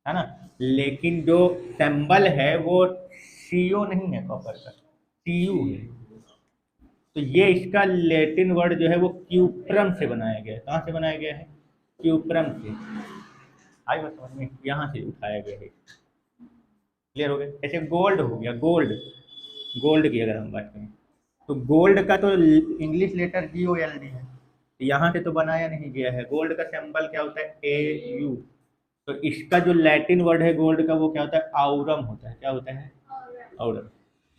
है ना, लेकिन जो सिंबल है वो सीओ नहीं है, कॉपर का सीयू है। तो ये इसका लैटिन वर्ड जो है वो क्यूप्रम से बनाया गया है। कहाँ से बनाया गया है, क्यूप्रम से। आई बात समझ में? यहाँ से उठाया गया है। क्लियर हो गया। जैसे गोल्ड हो गया, गोल्ड, गोल्ड की अगर हम बात करें तो गोल्ड का तो इंग्लिश लेटर GOLD है, यहाँ से तो बनाया नहीं गया है। गोल्ड का सिंबल क्या होता है, AU। तो इसका जो लैटिन वर्ड है गोल्ड का वो क्या होता है, आउरम होता है। क्या होता है, आउरम।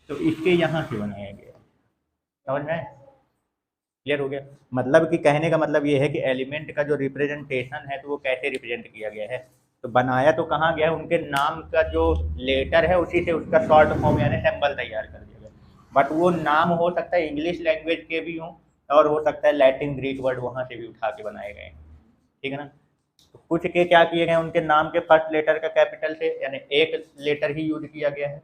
तो इसके यहाँ से बनाया गया है। समझ में आया? क्लियर हो गया। मतलब कि कहने का मतलब ये है कि एलिमेंट का जो रिप्रेजेंटेशन है तो वो कैसे रिप्रेजेंट किया गया है, तो बनाया तो कहाँ गया है, उनके नाम का जो लेटर है उसी से उसका शॉर्ट फॉर्म यानी सिंबल तैयार कर दिया गया। बट वो नाम हो सकता है इंग्लिश लैंग्वेज के भी हों और हो सकता है लैटिन ग्रीक वर्ड वहाँ से भी उठा के बनाए गए हैं। ठीक है ना। तो कुछ के क्या किए गए, उनके नाम के फर्स्ट लेटर का कैपिटल से यानी एक लेटर ही यूज किया गया है।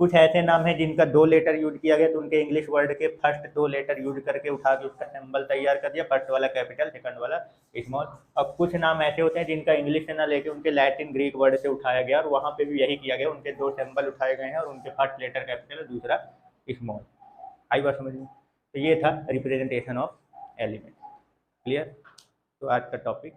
कुछ ऐसे नाम हैं जिनका 2 लेटर यूज किया गया तो उनके इंग्लिश वर्ड के फर्स्ट 2 लेटर यूज करके उठा के उसका सिंबल तैयार कर दिया, फर्स्ट वाला कैपिटल सेकंड वाला स्मॉल। और कुछ नाम ऐसे होते हैं जिनका इंग्लिश से ना लेके उनके लैटिन ग्रीक वर्ड से उठाया गया और वहाँ पे भी यही किया गया, उनके 2 सिंबल उठाए गए हैं और उनके फर्स्ट लेटर कैपिटल दूसरा स्मॉल। आई बात समझ में। तो ये था रिप्रेजेंटेशन ऑफ एलिमेंट। क्लियर। तो आज का टॉपिक